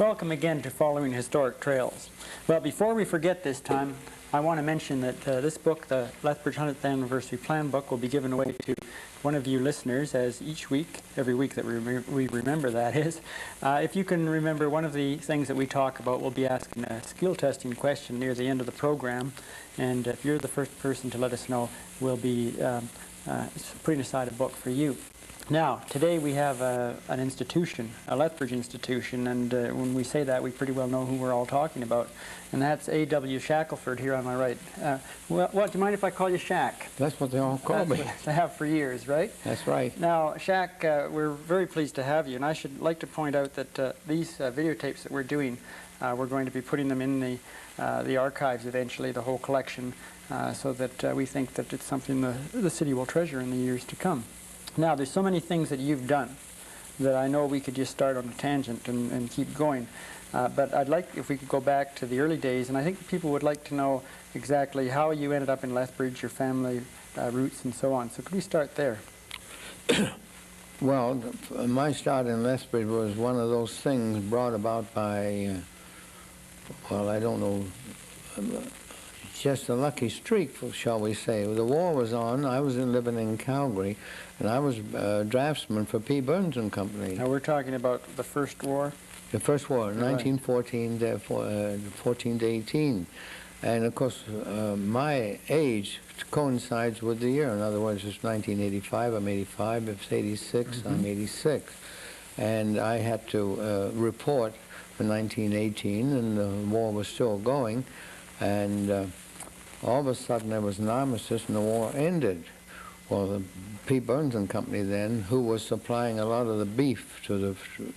Welcome again to Following Historic Trails. Well, before we forget this time, I want to mention that this book, the Lethbridge 100th Anniversary Plan book, will be given away to one of you listeners as each week, every week that we remember that is. If you can remember one of the things that we talk about, we'll be asking a skill testing question near the end of the program, and if you're the first person to let us know, we'll be putting aside a book for you. Now, today we have an institution, a Lethbridge institution, and when we say that, we pretty well know who we're all talking about, and that's A.W. Shackleford here on my right. Well, do you mind if I call you Shack? That's what they all call me. That's what they have for years, right? That's right. Now, Shack, we're very pleased to have you, and I should like to point out that these videotapes that we're doing, we're going to be putting them in the archives eventually, the whole collection, so that we think that it's something the city will treasure in the years to come. Now, there's so many things that you've done that I know we could just start on a tangent and keep going. But I'd like if we could go back to the early days, and I think people would like to know exactly how you ended up in Lethbridge, your family roots, and so on. So could we start there? Well, my start in Lethbridge was one of those things brought about by, well, I don't know, just a lucky streak, shall we say. The war was on. I was living in Calgary, and I was a draftsman for P. Burns and Company. Now we're talking about the first war? The first war, 1914 to 18. And of course, my age coincides with the year. In other words, it's 1985, I'm 85. If it's 86, I'm 86. And I had to report for 1918, and the war was still going. And all of a sudden there was an armistice and the war ended. Well, the P. Burns and Company then, who was supplying a lot of the beef to the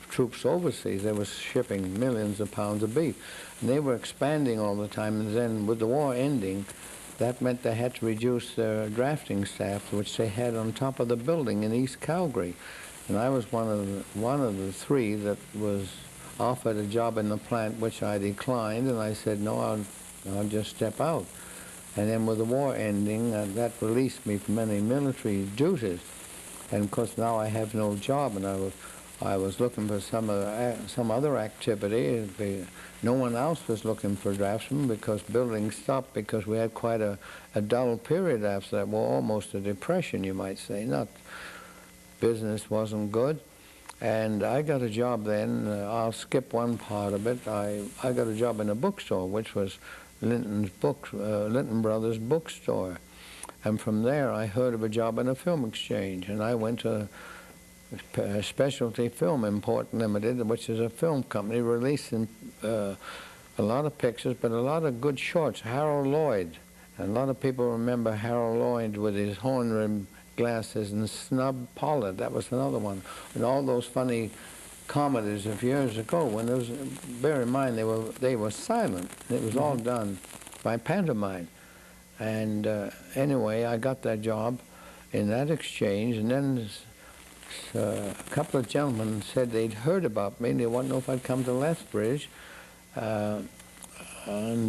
troops overseas, they were shipping millions of pounds of beef. And they were expanding all the time, and then with the war ending, that meant they had to reduce their drafting staff, which they had on top of the building in East Calgary. And I was one of the three that was offered a job in the plant, which I declined, and I said, no, I'll just step out. And then with the war ending, that released me from any military duties. And of course now I have no job, and I was looking for some other activity. No one else was looking for draftsmen because building stopped, because we had quite a dull period after that. Well, almost a depression, you might say. Not business wasn't good. And I got a job then. I'll skip one part of it. I got a job in a bookstore, which was Linton Brothers bookstore. And from there I heard of a job in a film exchange, and I went to Specialty Film Import Limited, which is a film company releasing a lot of pictures, but a lot of good shorts. Harold Lloyd, and a lot of people remember Harold Lloyd with his horn-rimmed glasses, and Snub Pollard, that was another one, and all those funny comedies of years ago, when there was, bear in mind, they were silent. It was all done by pantomime. And anyway, I got that job in that exchange, and then a couple of gentlemen said they'd heard about me, and they wanted to know if I'd come to Lethbridge and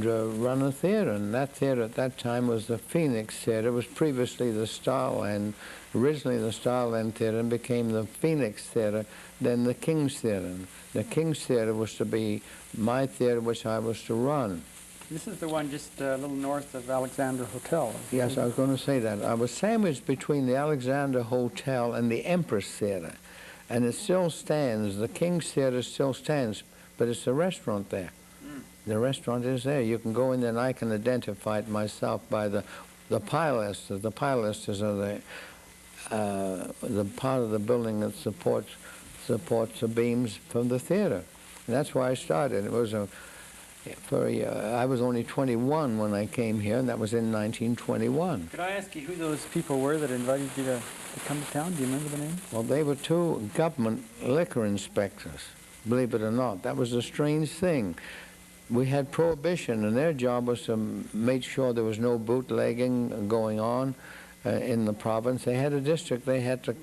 run a theater. And that theater at that time was the Phoenix Theater. It was previously the Starland, originally the Starland Theater, and became the Phoenix Theater, then the King's Theater. The King's Theater was to be my theater, which I was to run. This is the one just a little north of Alexander Hotel. Yes, I was going to say that. I was sandwiched between the Alexander Hotel and the Empress Theater, and it still stands. The King's Theater still stands, but it's a restaurant there. The restaurant is there. You can go in there, and I can identify it myself by the pilasters. The pilasters are the part of the building that supports the beams from the theater. And that's where I started. It was I was only 21 when I came here, and that was in 1921. Could I ask you who those people were that invited you to come to town? Do you remember the names? Well, they were two government liquor inspectors, believe it or not. That was a strange thing. We had prohibition, and their job was to make sure there was no bootlegging going on in the province. They had a district they had to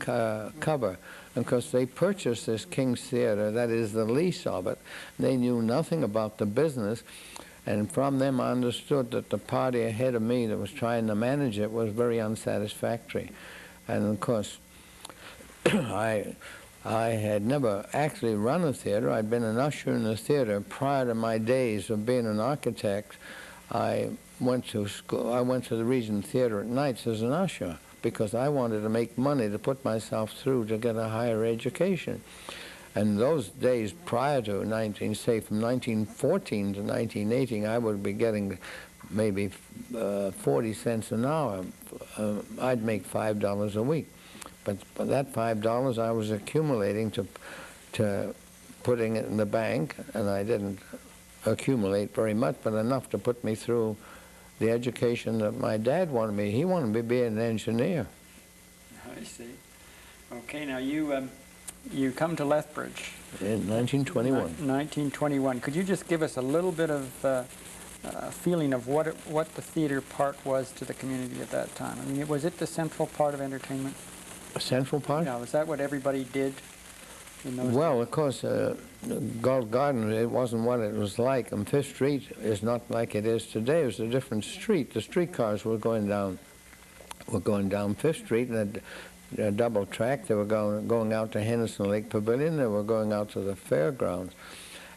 cover. And because they purchased this King's Theater, that is the lease of it, they knew nothing about the business. And from them I understood that the party ahead of me that was trying to manage it was very unsatisfactory. And of course, I had never actually run a theater. I'd been an usher in the theater prior to my days of being an architect. I went to school. I went to the Regent Theater at nights as an usher because I wanted to make money to put myself through to get a higher education. And those days prior to say from 1914 to 1918, I would be getting maybe 40 cents an hour. I'd make $5 a week. But that $5 I was accumulating to putting it in the bank, and I didn't accumulate very much, but enough to put me through the education that my dad wanted me. He wanted me to be an engineer. I see. Okay, now you come to Lethbridge. In 1921. 1921. Could you just give us a little bit of feeling of what the theater part was to the community at that time? I mean, was it the central part of entertainment? A central part? No, was that what everybody did in those Well, days? of course, Galt Garden, it wasn't what it was like. And Fifth Street is not like it is today. It was a different street. The streetcars were going down Fifth Street, and a double track. They were going out to Henderson Lake Pavilion. They were going out to the fairgrounds.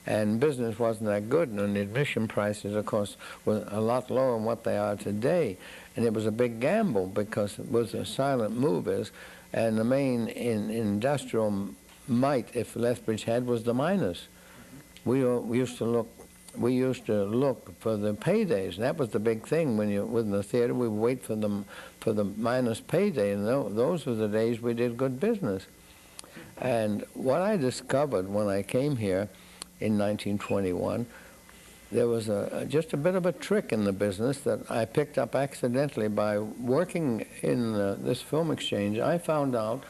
And business wasn't that good, and the admission prices, of course, were a lot lower than what they are today. And it was a big gamble because it was a silent movers, and the main industrial might, if Lethbridge had, was the miners. We used to look for the paydays. And that was the big thing when you were in the theater. We would wait for the miners' payday, and those were the days we did good business. And what I discovered when I came here in 1921, there was just a bit of a trick in the business that I picked up accidentally by working in this film exchange. I found out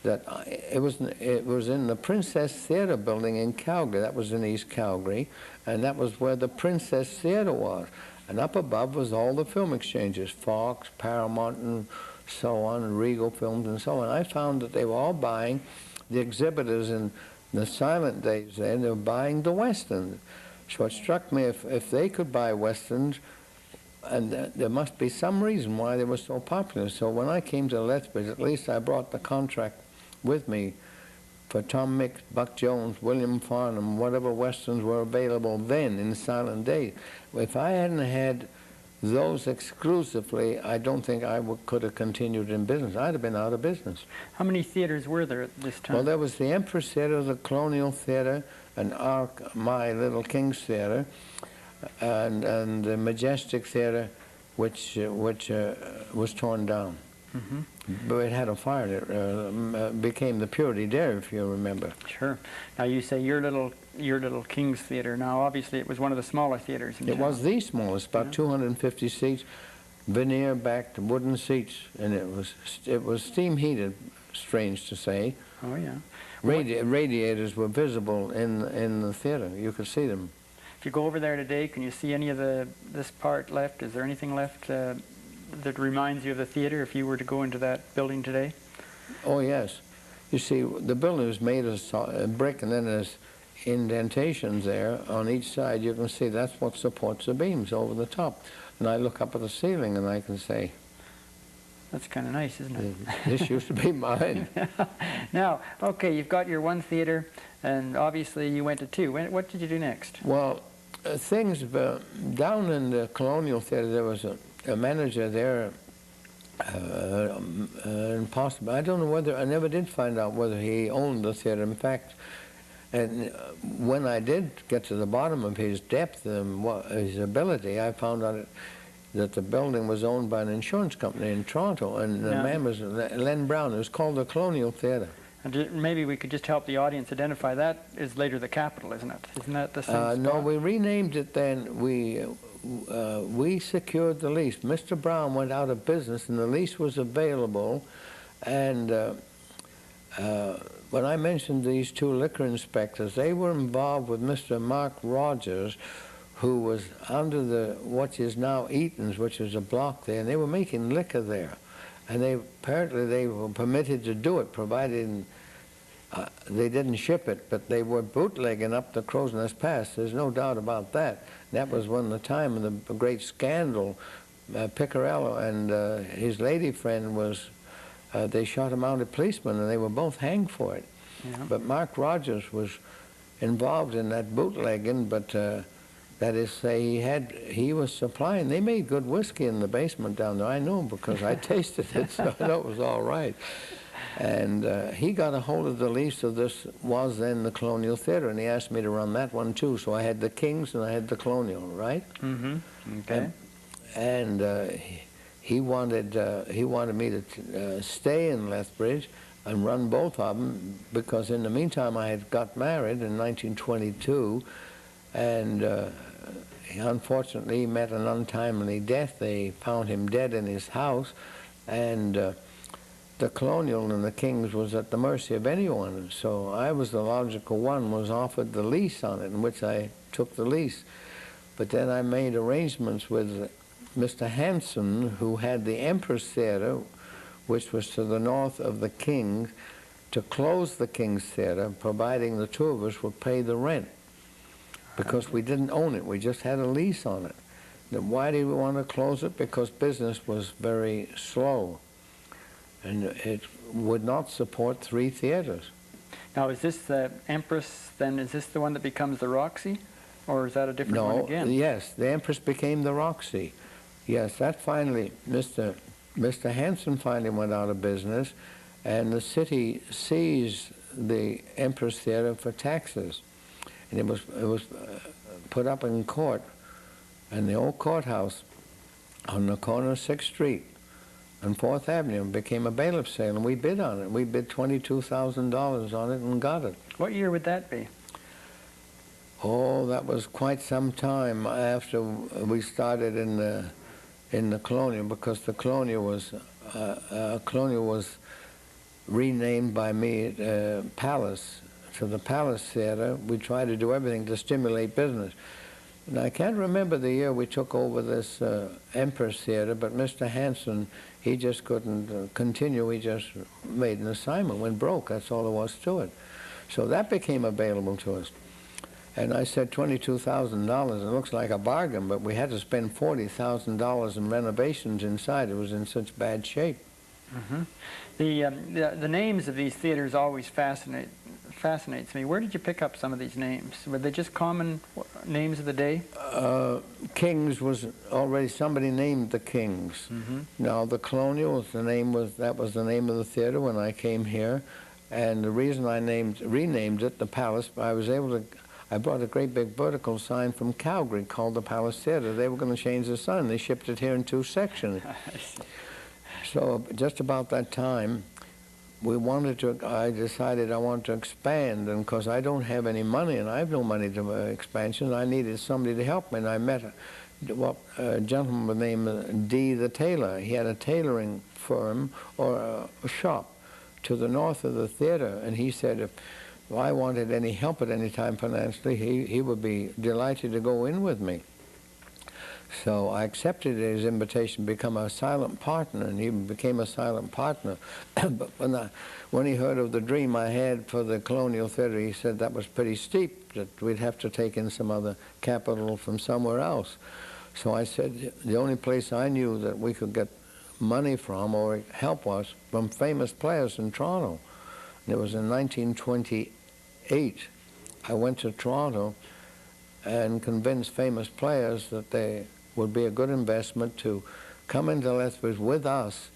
that it was in the Princess Theater building in Calgary. That was in East Calgary, and that was where the Princess Theater was. And up above was all the film exchanges, Fox, Paramount, and so on, and Regal Films, and so on. I found that they were all buying, the exhibitors in the silent days then, they were buying the Westerns. So it struck me, if they could buy Westerns, and there must be some reason why they were so popular. So when I came to Lethbridge, at least I brought the contract with me for Tom Mix, Buck Jones, William Farnham, whatever Westerns were available then in silent days. If I hadn't had those exclusively, I don't think I could have continued in business. I'd have been out of business. How many theaters were there at this time? Well, there was the Empress Theater, the Colonial Theater, and my Little King's Theater, and the Majestic Theater, which was torn down. Mm-hmm. But it had a fire. It became the Purity Dairy, if you remember. Sure. Now you say your little King's Theater. Now obviously it was one of the smaller theaters in It town. was the smallest, about 250 seats, veneer-backed wooden seats, and it was steam heated. Strange to say. Oh yeah. Radiators were visible in the theater. You could see them. If you go over there today, can you see any of this part left? Is there anything left that reminds you of the theater if you were to go into that building today? Oh yes. You see, the building was made of brick, and then there's indentations there on each side. You can see that's what supports the beams over the top. And I look up at the ceiling and I can say, that's kind of nice, isn't it? This used to be mine. Now, okay, you've got your one theater, and obviously you went to two. What did you do next? Well, things down in the Colonial Theater, there was a manager there, impossible. I don't know whether, I never did find out whether he owned the theater. In fact, and when I did get to the bottom of his depth and his ability, I found out that the building was owned by an insurance company in Toronto, and the man was Len Brown. It was called the Colonial Theater. And maybe we could just help the audience identify that is later the Capitol, isn't it? Isn't that the same spot? No, we renamed it then. We secured the lease. Mr. Brown went out of business, and the lease was available. And when I mentioned these two liquor inspectors, they were involved with Mr. Mark Rogers, who was under what is now Eaton's, which is a block there, and they were making liquor there. And apparently they were permitted to do it, provided they didn't ship it, but they were bootlegging up the Crow's Nest Pass. There's no doubt about that. That was when the time of the great scandal. Piccarello and his lady friend they shot a mounted policeman, and they were both hanged for it. Yeah. But Mark Rogers was involved in that bootlegging, but that is, say, he was supplying. They made good whiskey in the basement down there. I know because I tasted it, so I know it was all right. And he got a hold of the lease of this, was then the Colonial Theater, and he asked me to run that one too. So I had the King's and I had the Colonial, right? Mm-hmm. Okay. And he wanted me to stay in Lethbridge and run both of them, because in the meantime I had got married in 1922, and he unfortunately met an untimely death. They found him dead in his house, and the Colonial and the King's was at the mercy of anyone. So I was the logical one, was offered the lease on it, in which I took the lease. But then I made arrangements with Mr. Hanson, who had the Empress Theater, which was to the north of the King's, to close the King's Theater, providing the two of us would pay the rent, because we didn't own it. We just had a lease on it. Now, why did we want to close it? Because business was very slow, and it would not support 3 theaters. Now, is this the Empress, then? Is this the one that becomes the Roxy? Or is that a different one again? Yes, the Empress became the Roxy. Yes, that finally, Mr. Hanson finally went out of business, and the city seized the Empress Theater for taxes. And it was put up in court, in the old courthouse on the corner of 6th Street and 4th Avenue. It became a bailiff sale, and we bid on it. We bid $22,000 on it and got it. What year would that be? Oh, that was quite some time after we started in the Colonial, because the Colonial was renamed by me Palace, to the Palace Theater. We tried to do everything to stimulate business. And I can't remember the year we took over this Empress Theater, but Mr. Hanson, he just couldn't continue. He just made an assignment, went broke. That's all there was to it. So that became available to us. And I said $22,000. It looks like a bargain, but we had to spend $40,000 in renovations inside. It was in such bad shape. Mm-hmm. The names of these theaters always fascinates me. Where did you pick up some of these names? Were they just common names of the day? King's was already, somebody named the King's. Mm-hmm. Now the Colonial, that was the name of the theater when I came here, and the reason I renamed it the Palace, I brought a great big vertical sign from Calgary called the Palace Theater. They were going to change the sign. They shipped it here in 2 sections. So just about that time, I decided I wanted to expand, and because I don't have any money, and I have no money to expansion, I needed somebody to help me, and I met a gentleman by the name of D. the Tailor. He had a tailoring firm, or a shop, to the north of the theater, and he said if I wanted any help at any time financially, he would be delighted to go in with me. So I accepted his invitation to become a silent partner, and he became a silent partner. But when he heard of the dream I had for the Colonial Theater, he said that was pretty steep, that we'd have to take in some other capital from somewhere else. So I said the only place I knew that we could get money from or help was from famous players in Toronto. And it was in 1928. I went to Toronto and convinced famous players that they would be a good investment to come into Lethbridge with us,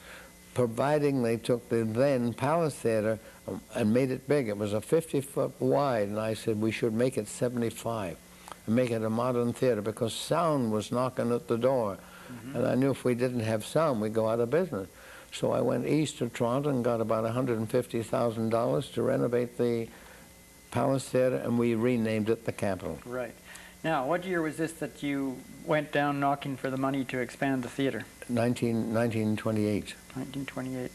providing they took the then Palace Theater and made it big. It was a 50-foot wide, and I said we should make it 75 and make it a modern theater, because sound was knocking at the door. Mm-hmm. And I knew if we didn't have sound, we'd go out of business. So I went east to Toronto and got about $150,000 to renovate the Palace Theater, and we renamed it the Capitol. Right. Now, what year was this that you went down knocking for the money to expand the theater? 1928. 1928.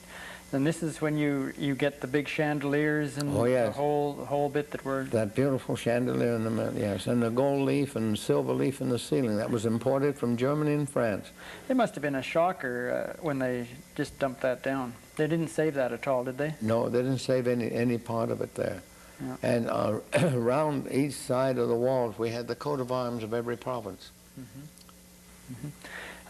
And this is when you get the big chandeliers and the whole bit that were... That beautiful chandelier in the middle, yes, and the gold leaf and silver leaf in the ceiling. That was imported from Germany and France. It must have been a shocker when they just dumped that down. They didn't save that at all, did they? No, they didn't save any part of it there. Yeah. And around each side of the walls, we had the coat of arms of every province. Mm-hmm. Mm-hmm.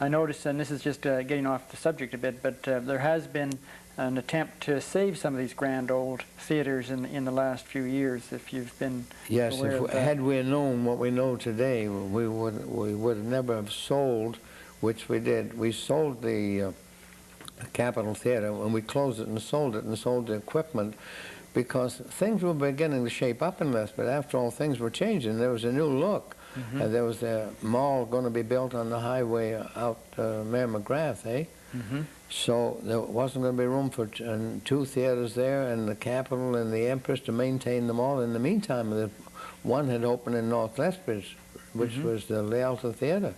I noticed, and this is just getting off the subject a bit, but there has been an attempt to save some of these grand old theaters in the last few years, if you've been Yes, aware of that. had we known what we know today, we would never have sold, which we did. We sold the Capitol Theater, and we closed it and sold the equipment, because things were beginning to shape up in Lethbridge. After all, things were changing. There was a new look. There was a mall going to be built on the highway out Mayor McGrath, eh? So there wasn't going to be room for two theaters there, and the Capitol and the Empress to maintain them all. In the meantime, one had opened in North Lethbridge, which was the Lealta Theater.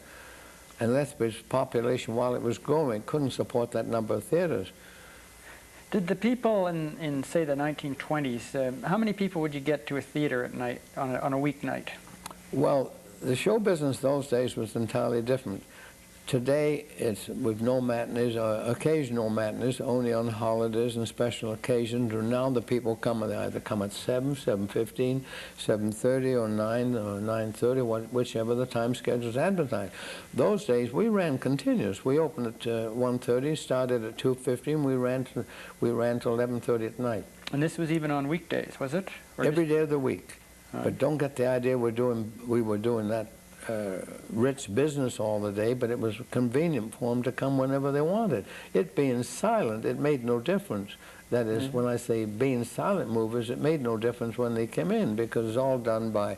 And Lethbridge's population, while it was growing, couldn't support that number of theaters. Did the people in say, the 1920s, how many people would you get to a theater at night, on a weeknight? Well, the show business those days was entirely different. Today, it's with no matinees, or occasional matinees, only on holidays and special occasions. Or now the people come, they either come at 7, 7:15, 7:30, or 9, or 9:30, whichever the time schedule is advertised. Those days, we ran continuous. We opened at 1:30, started at 2:15. We ran till 11:30 at night. And this was even on weekdays, was it? Or Every day of the week. Right. But don't get the idea we were doing that rich business all the day, but it was convenient for them to come whenever they wanted. It being silent, it made no difference. That is, when I say being silent movers, it made no difference when they came in, because it's all done by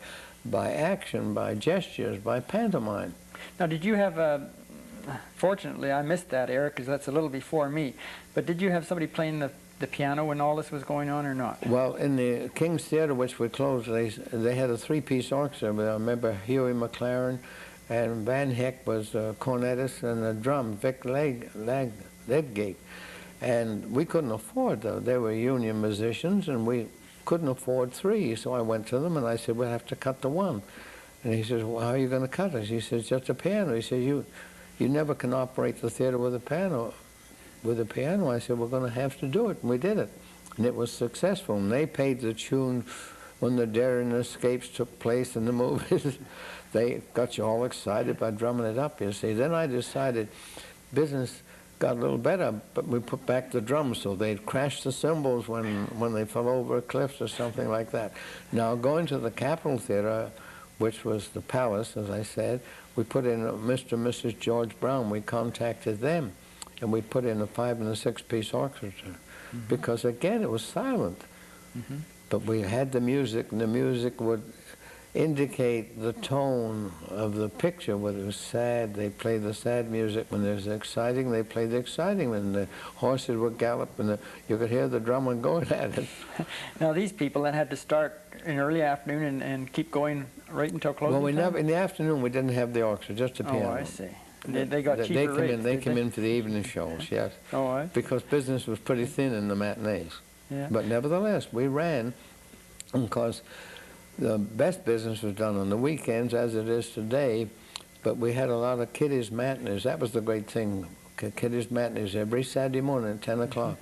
action, by gestures, by pantomime. Now, did you have fortunately, I missed that era, because that's a little before me, but did you have somebody playing the piano when all this was going on, or not? Well, in the King's Theatre, which we closed, they had a three-piece orchestra. I remember Huey McLaren, and Van Heck was cornetist, and the drum, Vic Ledgate. And we couldn't afford them. They were union musicians, and we couldn't afford three. So I went to them, and I said, we'll have to cut to one. And he says, well, how are you going to cut it? He says, just a piano. He said, you never can operate the theater with a piano. I said, we're going to have to do it, and we did it. And it was successful, and they paid the tune when the daring escapes took place in the movies. They got you all excited by drumming it up, you see. Then I decided business got a little better, but we put back the drums, so they'd crash the cymbals when they fell over a cliff or something like that. Now, going to the Capitol Theater, which was the Palace, as I said, we put in Mr. and Mrs. George Brown. We contacted them. And we put in a 5- and 6-piece orchestra, because again it was silent. But we had the music, and the music would indicate the tone of the picture. Whether it was sad, they played the sad music. When it was exciting, they played the exciting. When the horses would gallop, and you could hear the drummer going at it. Now, these people that had to start in early afternoon and keep going right until closing Well, time? in the afternoon we didn't have the orchestra, just the piano. Oh, I see. They got cheaper rates. They came in for the evening shows, yes. Oh, I see. Because business was pretty thin in the matinees. Yeah. But nevertheless, we ran, because the best business was done on the weekends, as it is today, but we had a lot of kiddies matinees. That was the great thing, kiddies matinees every Saturday morning at 10 o'clock.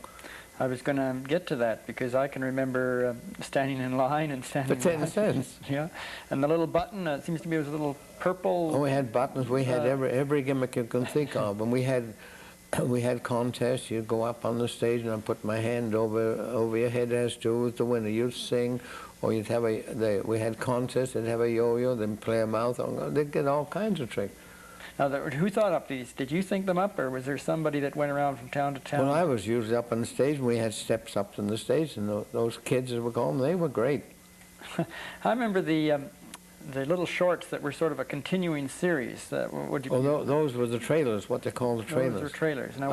I was going to get to that, because I can remember standing in line and standing For 10 cents. Yeah, and the little button, it seems to me it was a little purple. Oh, we had buttons. We had every gimmick you can think of. And we had contests. You'd go up on the stage, and I'd put my hand over your head as to with the winner. You'd sing, or you'd have we had contests. They'd have a yo-yo, they'd play a mouth. They'd get all kinds of tricks. Now, who thought up these? Did you think them up, or was there somebody that went around from town to town? Well, I was usually up on the stage, and we had steps up on the stage, and those kids, as we call them, they were great. I remember the little shorts that were sort of a continuing series. Those were the trailers, what they call the trailers. Those were trailers. Now,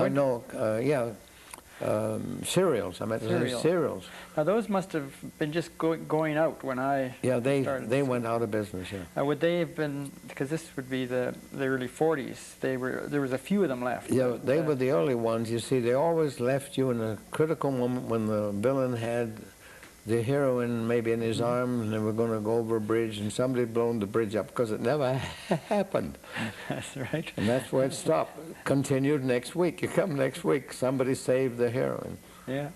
cereals. I meant to say cereals. Now, those must have been just going out when I started. They went out of business, yeah. Now, would they have been, because this would be the early 40s, there was a few of them left. Yeah, they were the early ones. You see, they always left you in a critical moment when the villain had the heroine maybe in his arms, and they were going to go over a bridge, and somebody had blown the bridge up, because it never happened. That's right. And that's where it stopped. Continued next week. You come next week, somebody saved the heroine. Yeah.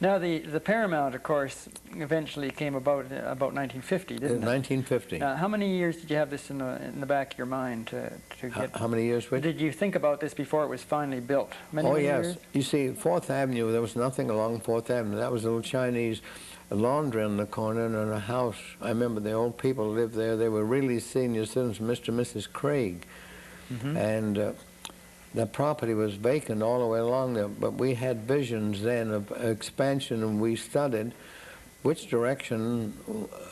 Now, the Paramount, of course, eventually came about 1950, didn't it? 1950. How many years did you have this in the back of your mind to get? How many years? Did you think about this before it was finally built? Many Yes. years? You see, 4th Avenue, there was nothing along 4th Avenue. That was a little Chinese laundry in the corner and a house. I remember the old people lived there. They were really senior citizens, Mr. and Mrs. Craig. And the property was vacant all the way along there, but we had visions then of expansion, and we studied which direction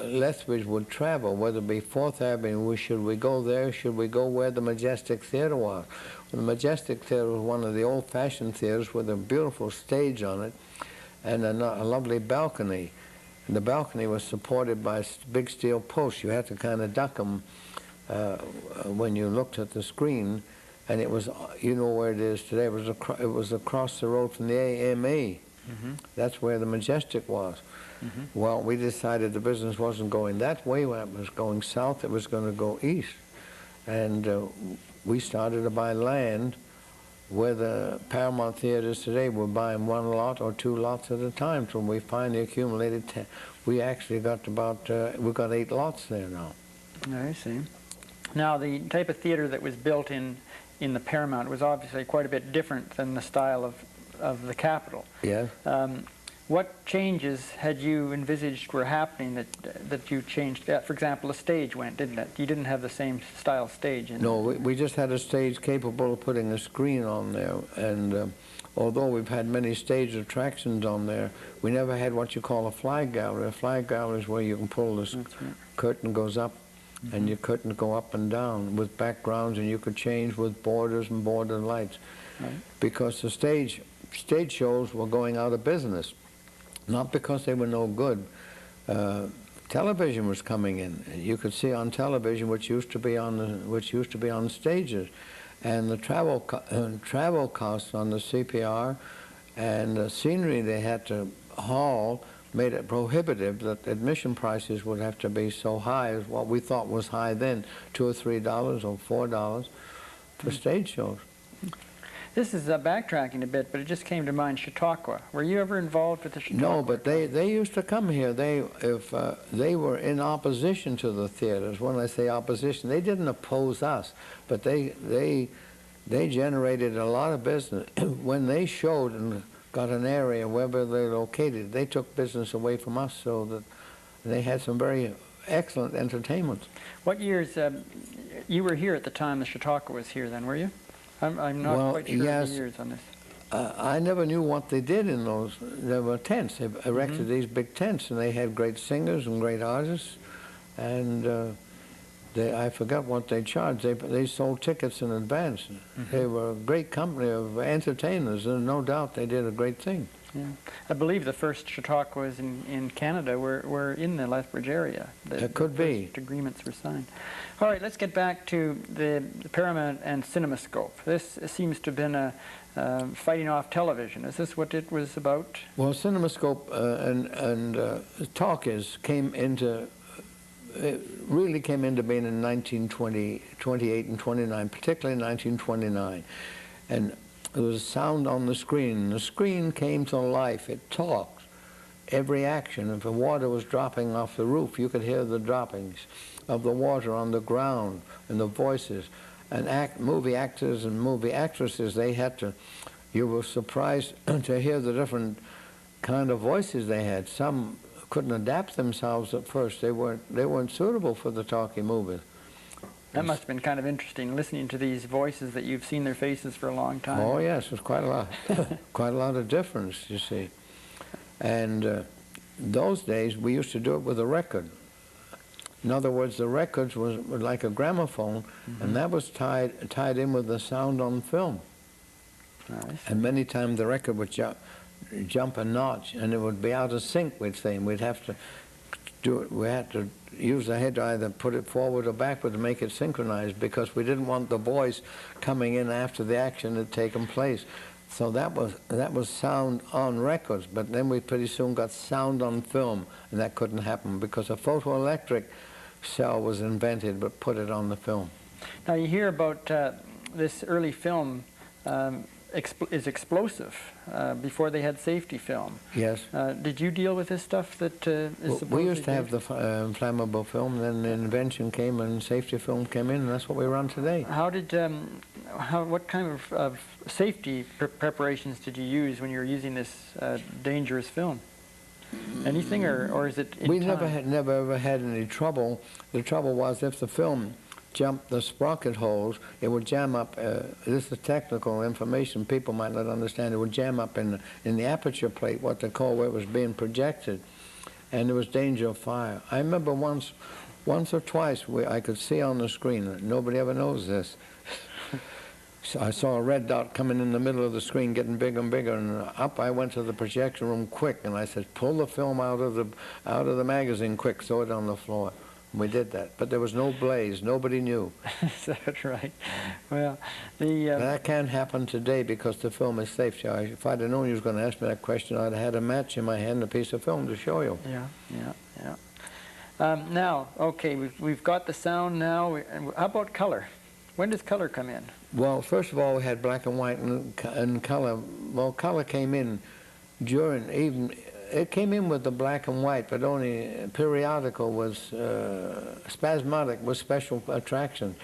Lethbridge would travel, whether it be 4th Avenue. Should we go there? Should we go where the Majestic Theater was? Well, the Majestic Theater was one of the old-fashioned theaters with a beautiful stage on it and a lovely balcony. And the balcony was supported by big steel posts. You had to kind of duck them when you looked at the screen. And it was, you know where it is today, it was across the road from the AME. That's where the Majestic was. Well, we decided the business wasn't going that way, it was going south, it was going to go east. And we started to buy land where the Paramount Theaters today were buying 1 lot or 2 lots at a time, till we finally accumulated 10. We actually got about, we've got 8 lots there now. I see. Now, the type of theater that was built in the Paramount was obviously quite a bit different than the style of the Capitol. Yes. What changes had you envisaged were happening that you changed? For example, the stage went, didn't it? You didn't have the same style stage in No, it. we just had a stage capable of putting a screen on there. And although we've had many stage attractions on there, we never had what you call a flag gallery. A flag gallery is where you can pull this curtain goes up, and your curtains go up and down with backgrounds, and you could change with borders and border lights. Right. Because the stage shows were going out of business, not because they were no good. Television was coming in. You could see on television which used to be on stages, and the travel costs on the CPR and the scenery they had to haul made it prohibitive that admission prices would have to be so high as what we thought was high then, $2 or $3 or $4 for stage shows. This is backtracking a bit, but it just came to mind Chautauqua. Were you ever involved with the Chautauqua? No, but they used to come here. If they were in opposition to the theaters. When I say opposition, they didn't oppose us, but they generated a lot of business. When they showed and got an area wherever they located, they took business away from us, so that they had some very excellent entertainment. What years, you were here at the time the Chautauqua was here then, were you? I'm not quite sure of the years on this. I never knew what they did in those. There were tents. They erected these big tents, and they had great singers and great artists, and I forgot what they charged. They sold tickets in advance. They were a great company of entertainers, and no doubt they did a great thing. Yeah. I believe the first Chautauquas in Canada were in the Lethbridge area. It could be. Agreements were signed. All right, let's get back to the Paramount and CinemaScope. This seems to have been fighting off television. Is this what it was about? Well, CinemaScope and talkies really came into being in 1928 and 29, particularly 1929. And there was sound on the screen. The screen came to life. It talked. Every action. If the water was dropping off the roof, you could hear the droppings of the water on the ground and the voices. And movie actors and movie actresses, you were surprised to hear the different kind of voices they had. Some couldn't adapt themselves at first. They weren't suitable for the talkie movies. That must have been kind of interesting, listening to these voices that you've seen their faces for a long time. Oh yes, there's quite a lot, quite a lot of difference, you see. And those days we used to do it with a record. In other words, the records were like a gramophone, and that was tied in with the sound on film. Nice. And many times the record would jump a notch, and it would be out of sync, we'd say, and we'd have to do it. We had to use the head to either put it forward or backward to make it synchronized, because we didn't want the voice coming in after the action had taken place. So that was sound on records, but then we pretty soon got sound on film, and that couldn't happen because a photoelectric cell was invented but put it on the film. Now you hear about this early film is explosive before they had safety film. Yes. Did you deal with this stuff that is We used to have the flammable film, then the invention came and safety film came in, and that's what we run today. How did, what kind of safety preparations did you use when you were using this dangerous film? Anything, or is it in We time? never ever had any trouble. The trouble was if the film jumped the sprocket holes, it would jam up. This is technical information people might not understand. It would jam up in the aperture plate, what they call where it was being projected, and there was danger of fire. I remember once or twice I could see on the screen. Nobody ever knows this. So I saw a red dot coming in the middle of the screen, getting bigger and bigger, and up I went to the projection room quick, and I said, "Pull the film out of the magazine quick, throw it on the floor." And we did that, but there was no blaze. Nobody knew. Is that right? Well, That can't happen today because the film is safe. If I'd have known you was going to ask me that question, I'd have had a match in my hand and a piece of film to show you. Yeah. Now, okay, we've got the sound now. How about color? When does color come in? Well, first of all, we had black and white and color. Well, color came in it came in with the black and white, but only periodical was spasmodic was special attraction.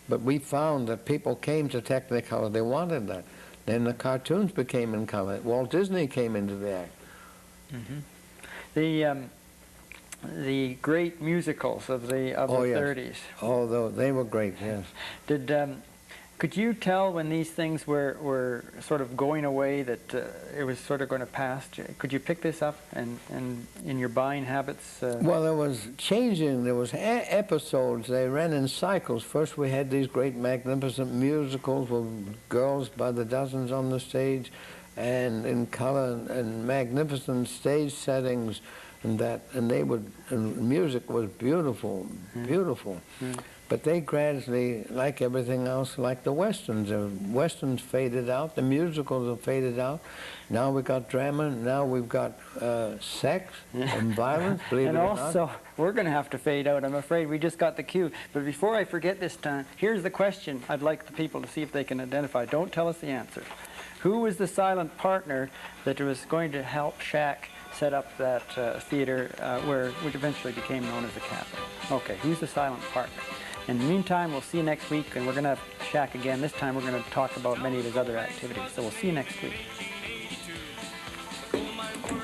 But we found that people came to Technicolor. They wanted that. Then the cartoons became in color. Walt Disney came into the act. Mm-hmm. The great musicals of the Yes. 30s. Although they were great, yes. Could you tell when these things were sort of going away that it was sort of going to pass? Could you pick this up and in your buying habits? Well, there was changing. There was episodes. They ran in cycles. First we had these great magnificent musicals with girls by the dozens on the stage and in color and magnificent stage settings. And music was beautiful, beautiful. Mm. But they gradually, like everything else, like the westerns faded out, the musicals have faded out. Now we've got drama, now we've got sex and violence, believe it or not. And also, we're going to have to fade out, I'm afraid. We just got the cue. But before I forget this time, here's the question I'd like the people to see if they can identify. Don't tell us the answer. Who was the silent partner that was going to help Shack set up that theater which eventually became known as the Capitol? Okay, who's the silent partner? In the meantime, we'll see you next week, and we're going to have Shack again. This time we're going to talk about many of his other activities. So we'll see you next week.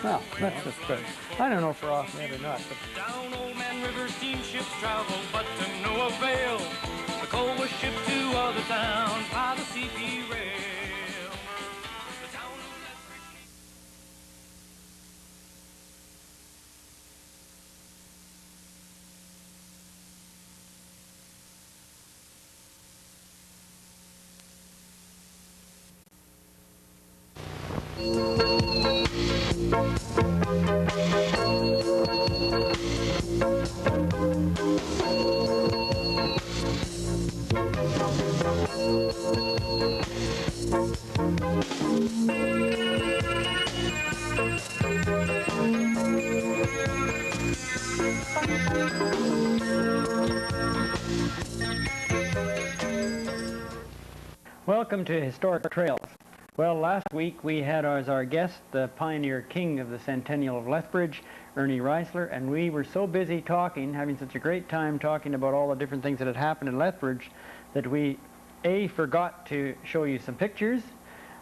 Well, that's just good. I don't know if we're off yet or not. But down Old Man River steamships travel, but to no avail. The coal was shipped to other towns by the CP rail. Welcome to Historic Trails. Well, last week we had as our guest the pioneer king of the Centennial of Lethbridge, Ernie Riesler, and we were so busy talking, having such a great time talking about all the different things that had happened in Lethbridge, that we, A, forgot to show you some pictures,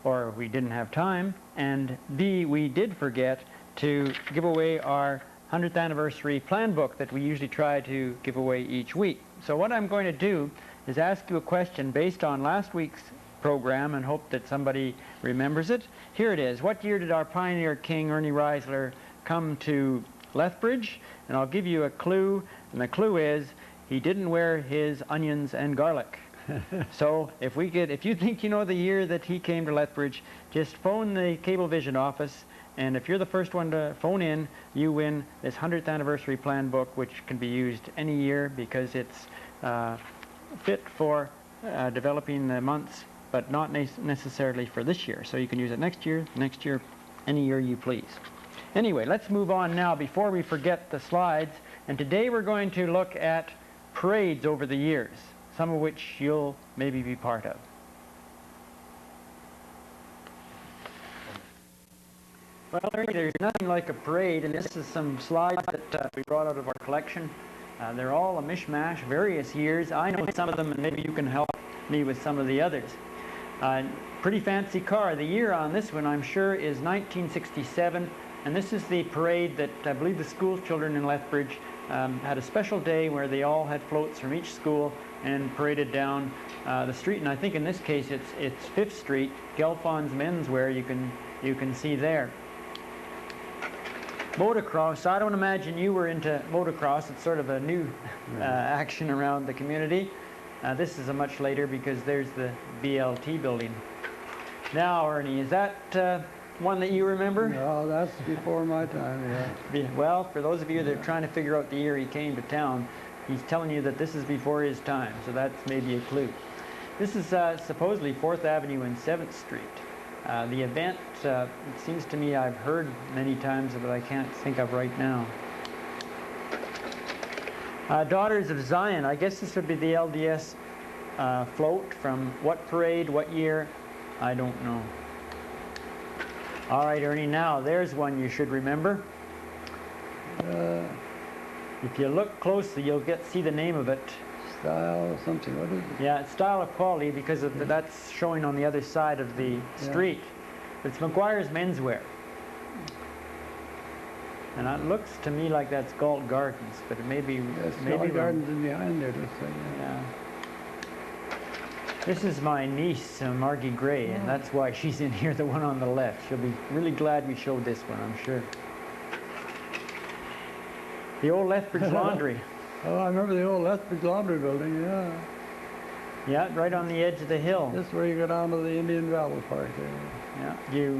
or we didn't have time, and B, we did forget to give away our 100th anniversary plan book that we usually try to give away each week. So what I'm going to do is ask you a question based on last week's program and hope that somebody remembers it. Here it is. What year did our pioneer king, Ernie Riesler, come to Lethbridge? And I'll give you a clue, and the clue is he didn't wear his onions and garlic. So if you think you know the year that he came to Lethbridge, just phone the Cablevision office, and if you're the first one to phone in, you win this 100th anniversary plan book, which can be used any year because it's fit for developing the months, but not necessarily for this year. So you can use it next year, any year you please. Anyway, let's move on now before we forget the slides. And today we're going to look at parades over the years, some of which you'll maybe be part of. Well, Ernie, there's nothing like a parade, and this is some slides that we brought out of our collection. They're all a mishmash, various years. I know some of them, and maybe you can help me with some of the others. Pretty fancy car. The year on this one, I'm sure, is 1967, and this is the parade that I believe the school children in Lethbridge had a special day where they all had floats from each school and paraded down the street. And I think in this case it's 5th Street, Gelfond's Menswear. You can see there. Motocross. I don't imagine you were into motocross. It's sort of a new action around the community. This is a much later because there's the BLT building. Now, Ernie, is that one that you remember? No, that's before my time, yeah. Well, for those of you that are trying to figure out the year he came to town, he's telling you that this is before his time, so that's maybe a clue. This is supposedly 4th Avenue and 7th Street. The event, it seems to me I've heard many times, but I can't think of right now. Daughters of Zion, I guess this would be the LDS float from what parade, what year, I don't know. All right, Ernie, now there's one you should remember. If you look closely, you'll see the name of it. Style something, what is it? Yeah, it's Style of Quality because of that's showing on the other side of the street. It's McGuire's Menswear. And it looks to me like that's Galt Gardens, but it may be... Yes, maybe Gardens in behind there, looks like, yeah. This is my niece, Margie Gray, and that's why she's in here, the one on the left. She'll be really glad we showed this one, I'm sure. The old Lethbridge Laundry. Oh, I remember the old Lethbridge Laundry building, yeah. Yeah, right on the edge of the hill. This is where you go down to the Indian Valley Park there. Yeah,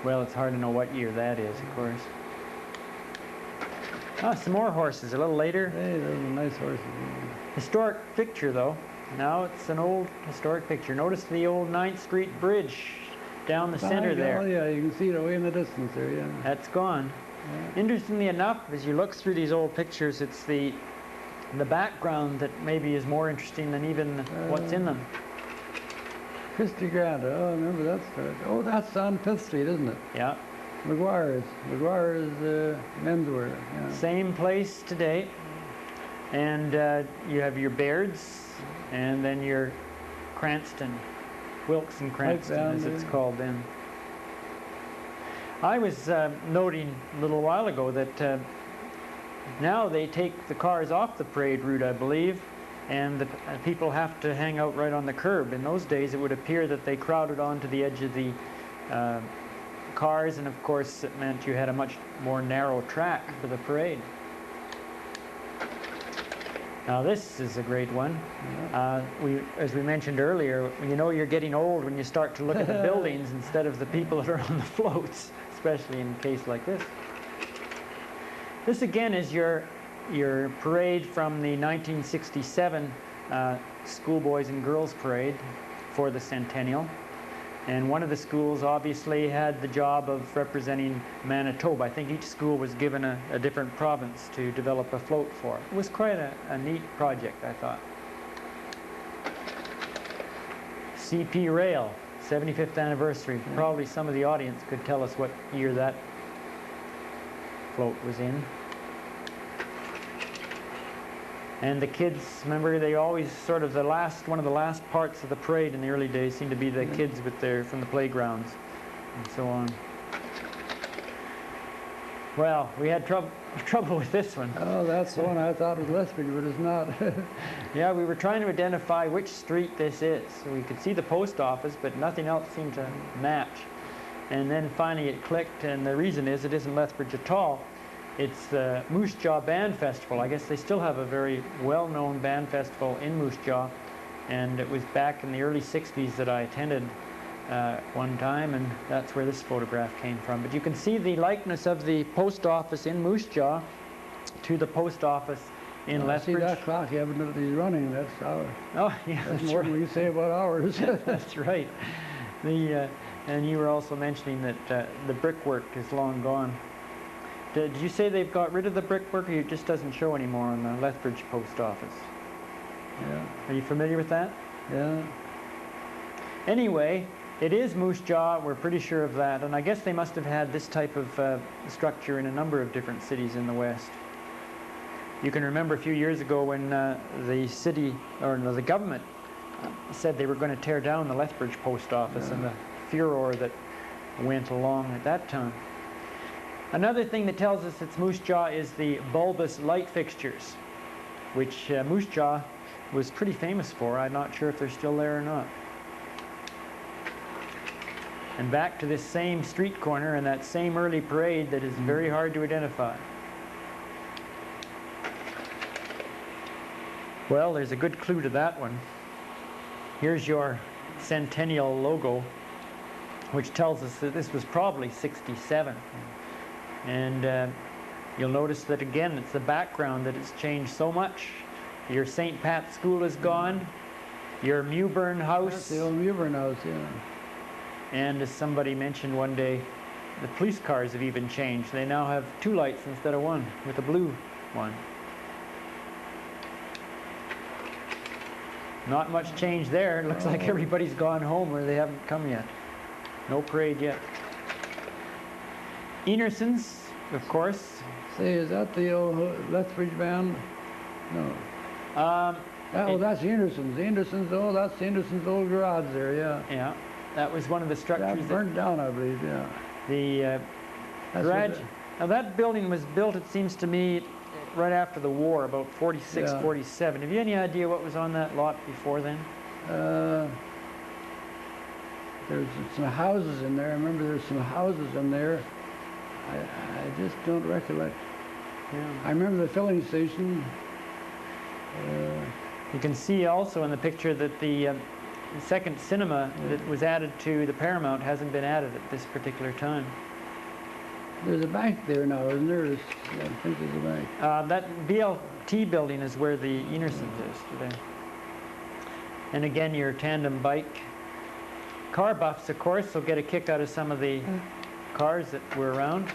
well, it's hard to know what year that is, of course. Ah, some more horses a little later. Hey, those are nice horses. Historic picture, though. Now it's an old historic picture. Notice the old 9th Street Bridge down the center there. Oh, yeah, you can see it away in the distance there, yeah. That's gone. Yeah. Interestingly enough, as you look through these old pictures, it's the background that maybe is more interesting than even what's in them. Christy Grant, oh, I remember that story. Oh, that's on 5th Street, isn't it? Yeah. McGuire's Menswear. Yeah. Same place today. And you have your Bairds, and then your Cranston, Wilkes and Cranston, as it's called then. I was noting a little while ago that now they take the cars off the parade route, I believe, and the people have to hang out right on the curb. In those days, it would appear that they crowded onto the edge of the cars, and of course, it meant you had a much more narrow track for the parade. Now this is a great one. As we mentioned earlier, you know you're getting old when you start to look at the buildings instead of the people that are on the floats, especially in a case like this. This again is your parade from the 1967 Schoolboys and Girls Parade for the centennial. And one of the schools obviously had the job of representing Manitoba. I think each school was given a different province to develop a float for. It was quite a neat project, I thought. CP Rail, 75th anniversary. Probably some of the audience could tell us what year that float was in. And the kids, remember, they always sort of one of the last parts of the parade in the early days seemed to be the kids from the playgrounds and so on. Well, we had trouble with this one. Oh, that's the one I thought was Lethbridge, but it's not. Yeah, we were trying to identify which street this is. So we could see the post office, but nothing else seemed to match. And then finally it clicked, and the reason is it isn't Lethbridge at all. It's the Moose Jaw Band Festival. I guess they still have a very well-known band festival in Moose Jaw, and it was back in the early 60s that I attended one time, and that's where this photograph came from. But you can see the likeness of the post office in Moose Jaw to the post office in Lethbridge. See that clock you haven't been running, that's hours. Oh, yeah, that's more than we say about hours. That's right. And you were also mentioning that the brickwork is long gone. Did you say they've got rid of the brickwork, or it just doesn't show anymore on the Lethbridge post office? Yeah. Are you familiar with that? Yeah. Anyway, It is Moose Jaw, we're pretty sure of that, and I guess they must have had this type of structure in a number of different cities in the West. You can remember a few years ago when the city, or no, the government said they were going to tear down the Lethbridge post office, and the furor that went along at that time. Another thing that tells us it's Moose Jaw is the bulbous light fixtures, which Moose Jaw was pretty famous for. I'm not sure if they're still there or not. And back to this same street corner and that same early parade that is very hard to identify. Well, there's a good clue to that one. Here's your centennial logo, which tells us that this was probably 67. And you'll notice that again, it's the background that has changed so much. Your St. Pat's School is gone. Your Mewburn House. That's the old Mewburn House, yeah. And as somebody mentioned one day, the police cars have even changed. They now have 2 lights instead of 1, with a blue one. Not much change there. It looks like everybody's gone home or they haven't come yet. No parade yet. Enerson's, of course. Say, is that the old Lethbridge band? No. Oh, that's the Andersons. The Andersons, oh, that's the Andersons' old garage there, yeah. Yeah, that was one of the structures That burned down, I believe, yeah. The That's garage. what Now that building was built, it seems to me, right after the war, about 46, Yeah. 47. Have you any idea what was on that lot before then? There's some houses in there. I remember there's some houses in there. I just don't recollect. Yeah. I remember the filling station. You can see also in the picture that the second cinema that was added to the Paramount hasn't been added at this particular time. There's a bank there now, isn't there? I think there's a bank. That VLT building is where the Enersons is today. And again, your tandem bike. Car buffs, of course, will get a kick out of some of the cars that were around.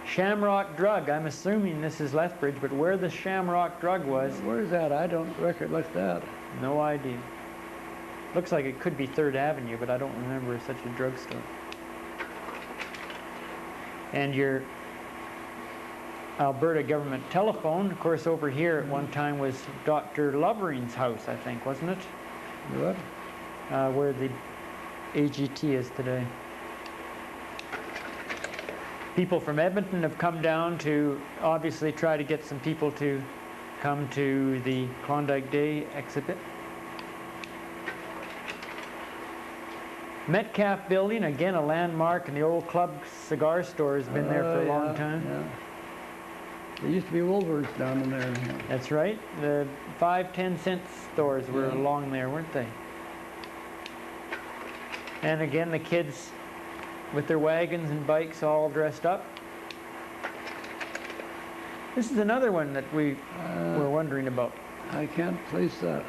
Shamrock Drug. I'm assuming this is Lethbridge, but where the Shamrock Drug was, Where's that? I don't recollect that. no idea. Looks like it could be 3rd Avenue, but I don't remember such a drugstore. And your Alberta government telephone, of course, over here at one time was Dr. Lovering's house, I think, wasn't it? What? Where the AGT is today. People from Edmonton have come down to obviously try to get some people to come to the Klondike Day exhibit. Metcalf Building, again a landmark, and the old Club cigar store has been there for a long time. Yeah. There used to be Woolworths down in there. That's right. The 5-10 cent stores were along there, weren't they? And again, the kids with their wagons and bikes all dressed up. This is another one that we were wondering about. I can't place that.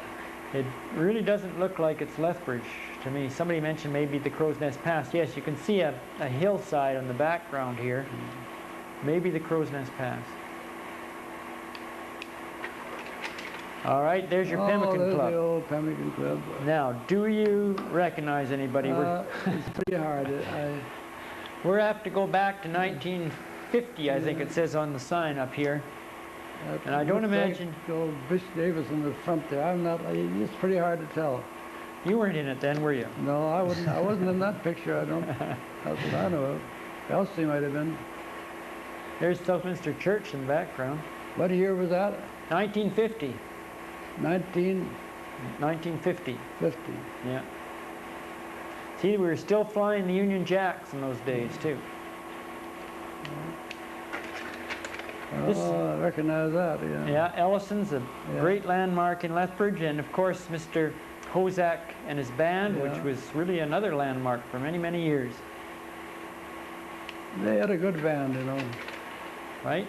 It really doesn't look like it's Lethbridge to me. Somebody mentioned maybe the Crow's Nest Pass. Yes, you can see a hillside on the background here. Maybe the Crow's Nest Pass. All right, there's your Pemmican there's Club. the old Pemmican Club. Now, do you recognize anybody? It's pretty hard. We're have to go back to 1950, I think it says on the sign up here. And I don't imagine... Like old Bish Davis in the front there. I'm not... It's pretty hard to tell. You weren't in it then, were you? No, I wasn't in that picture. That's what I know of. Elsie might have been. There's Southminster Church in the background. What year was that? 1950. 1950. 50. Yeah. See, we were still flying the Union Jacks in those days, too. I recognize that, yeah. Yeah, Ellison's a great landmark in Lethbridge, and of course, Mr. Hozak and his band, which was really another landmark for many, many years. They had a good band, you know. Right?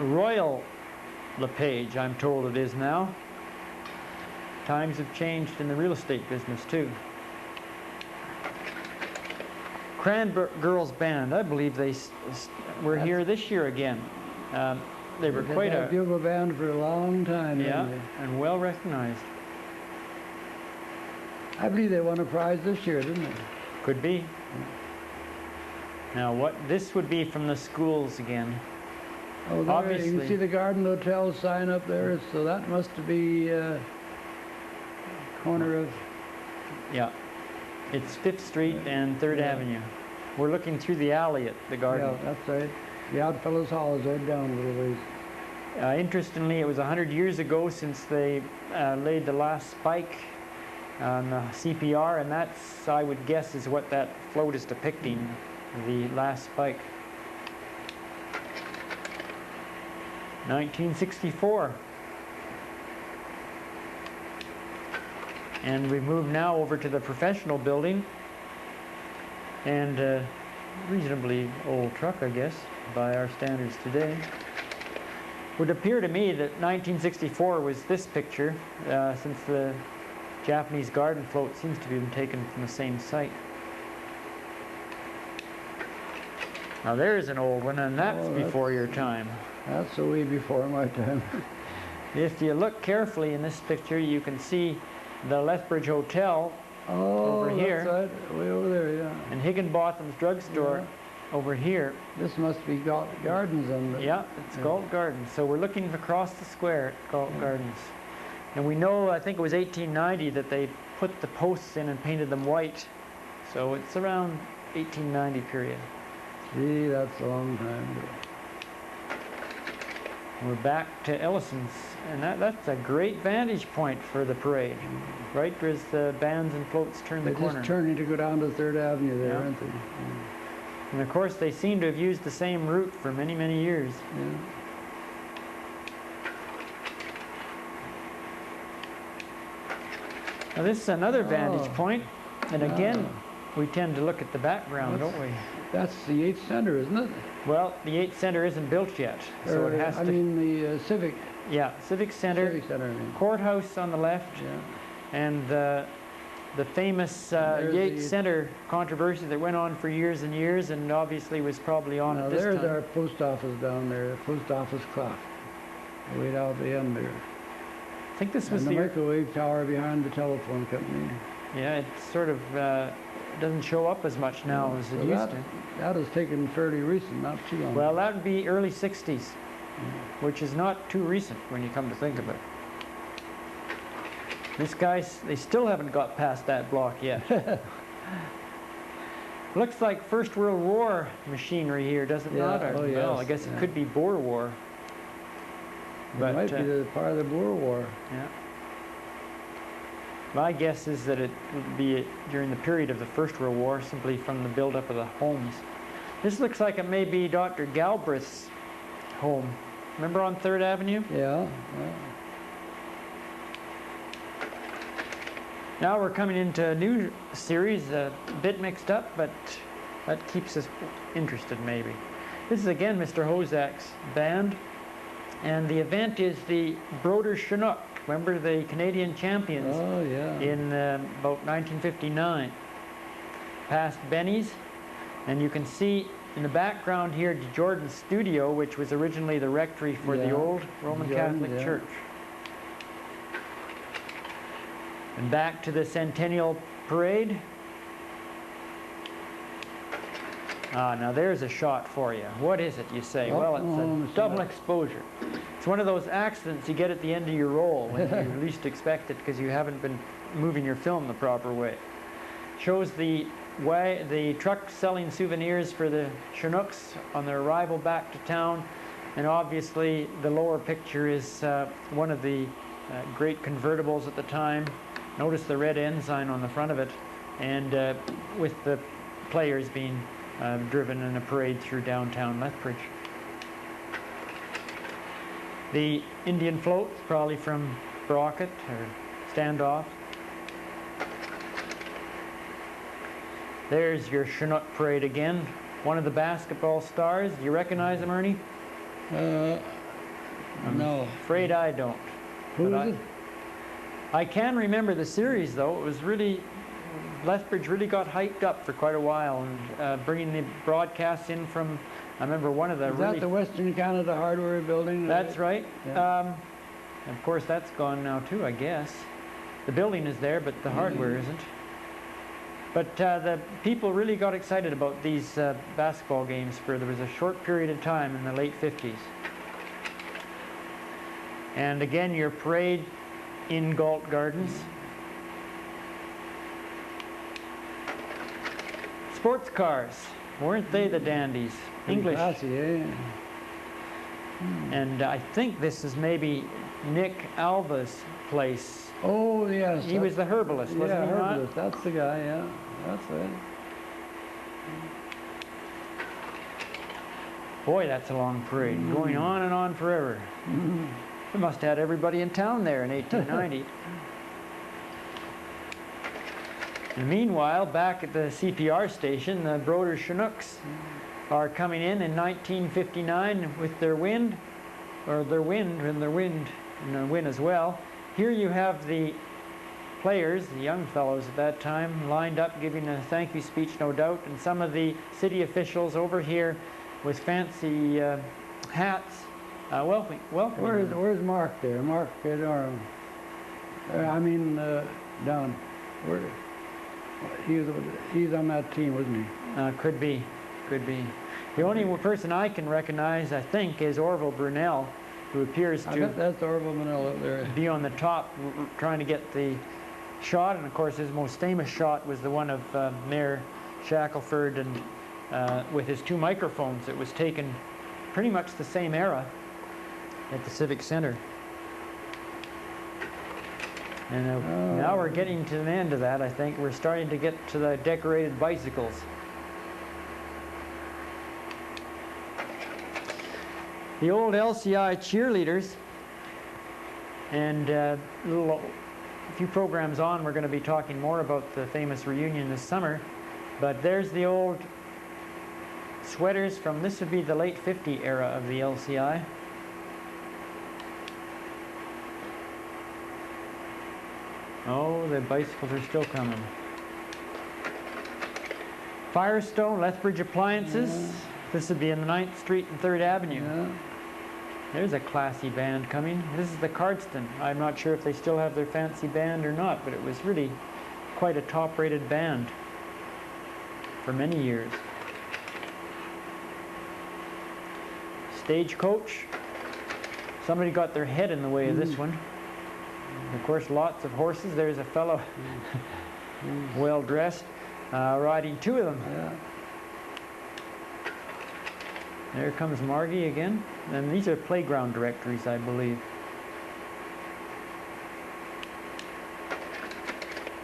Royal LePage, I'm told it is now. Times have changed in the real estate business, too. Cranbrook Girls Band, I believe they were here this year again. They were quite a bugle band for a long time. and well recognized. I believe they won a prize this year, didn't they? Could be. Now, what this would be from the schools again. Oh, there, Obviously. you can see the Garden Hotel sign up there, so that must be corner of... Yeah. It's 5th Street and 3rd Avenue. We're looking through the alley at the garden. Yeah, that's right. The Oddfellows Hall is right down a little ways. Interestingly, it was 100 years ago since they laid the last spike on the CPR, and that's, I would guess, is what that float is depicting, the last spike. 1964. And we move now over to the professional building, and a reasonably old truck, I guess, by our standards today. It would appear to me that 1964 was this picture, since the Japanese garden float seems to have been taken from the same site. Now there's an old one, and that's before your time. That's way before my time. If you look carefully in this picture, you can see the Lethbridge Hotel over here. That's right, way over there, yeah. And Higginbotham's drugstore over here. This must be Galt Gardens. Yeah, it's Galt Gardens. So we're looking across the square at Galt Gardens. And we know, I think it was 1890 that they put the posts in and painted them white. So it's around 1890 period. Gee, that's a long time ago. We're back to Ellison's, and that's a great vantage point for the parade, right as the bands and floats turn the corner. They're just turning to go down to 3rd Avenue there, aren't they? And of course, they seem to have used the same route for many, many years. Yeah. Now this is another vantage point, and again, we tend to look at the background, don't we? That's the Yates Center, isn't it? Well, the Yates Center isn't built yet, so it has to... I mean the Civic. Yeah, Civic Center, Civic Center, I mean. courthouse on the left, and the famous Yates Center controversy that went on for years and years, and obviously was probably on at this time. There's our post office down there, the post office clock, way down at the end there. I think this was the microwave tower behind the telephone company. Yeah, it sort of doesn't show up as much now as it used to. That is taken fairly recent, not too long. Well, that would be early 60s, which is not too recent when you come to think of it. This guys, they still haven't got past that block yet. Looks like First World War machinery here, does it not? Oh, yes. Well, I guess it could be Boer War. It might be the part of the Boer War. Yeah. My guess is that it would be during the period of the First World War, simply from the buildup of the homes. This looks like it may be Dr. Galbraith's home. Remember on 3rd Avenue? Yeah. Now we're coming into a new series, a bit mixed up, but that keeps us interested maybe. This is again Mr. Hozak's band, and the event is the Broder Chinook. Remember the Canadian champions in about 1959. Past Benny's, and you can see in the background here Jordan's studio, which was originally the rectory for the old Roman Catholic Church. And back to the Centennial Parade. Now there's a shot for you. What is it, you say? Well, it's a double exposure. It's one of those accidents you get at the end of your roll when you least expect it because you haven't been moving your film the proper way. Shows the truck selling souvenirs for the Chinooks on their arrival back to town, and obviously the lower picture is one of the great convertibles at the time. Notice the red ensign on the front of it, and with the players being driven in a parade through downtown Lethbridge. The Indian float, probably from Brockett or Standoff. There's your Chinook parade again. One of the basketball stars. Do you recognize him, Ernie? No. I'm afraid I don't. Who is it? I can remember the series, though. It was really, Lethbridge really got hyped up for quite a while, and bringing the broadcasts in from, I remember one of the Is that the Western Canada Hardware Building? That's right. Yeah. Of course, that's gone now, too, I guess. The building is there, but the hardware isn't. But the people really got excited about these basketball games for there was a short period of time in the late 50s. And again, your parade in Galt Gardens. Sports cars, weren't they the dandies? English. Classy, eh? And I think this is maybe Nick Alva's place. Oh, yes. He was the herbalist, wasn't yeah, he, Ron? herbalist. That's the guy, yeah. That's it. Boy, that's a long parade, going on and on forever. They must have had everybody in town there in 1890. And meanwhile, back at the CPR station, the Broder Chinooks are coming in 1959 with their wind, and their win as well. Here you have the players, the young fellows at that time, lined up giving a thank you speech, no doubt, and some of the city officials over here with fancy hats welcoming. Where's Mark there? Mark, Don. He's on that team, wasn't he? Could be. The only person I can recognize, I think, is Orville Brunel, who appears to that's Orville Brunel up there. be on the top trying to get the shot. And of course, his most famous shot was the one of Mayor Shackleford and with his 2 microphones. It was taken pretty much the same era at the Civic Center. And now we're getting to an end of that, I think. We're starting to get to the decorated bicycles. The old LCI cheerleaders, and a few programs on, we're going to be talking more about the famous reunion this summer. But there's the old sweaters from, this would be the late 50 era of the LCI. Oh, the bicycles are still coming. Firestone, Lethbridge Appliances. Yeah. This would be in the 9th Street and 3rd Avenue. Yeah. There's a classy band coming. This is the Cardston. I'm not sure if they still have their fancy band or not, but it was really quite a top-rated band for many years. Stagecoach. Somebody got their head in the way of this one. Of course, lots of horses. There's a fellow well dressed riding 2 of them. Yeah. There comes Margie again. And these are playground directories, I believe.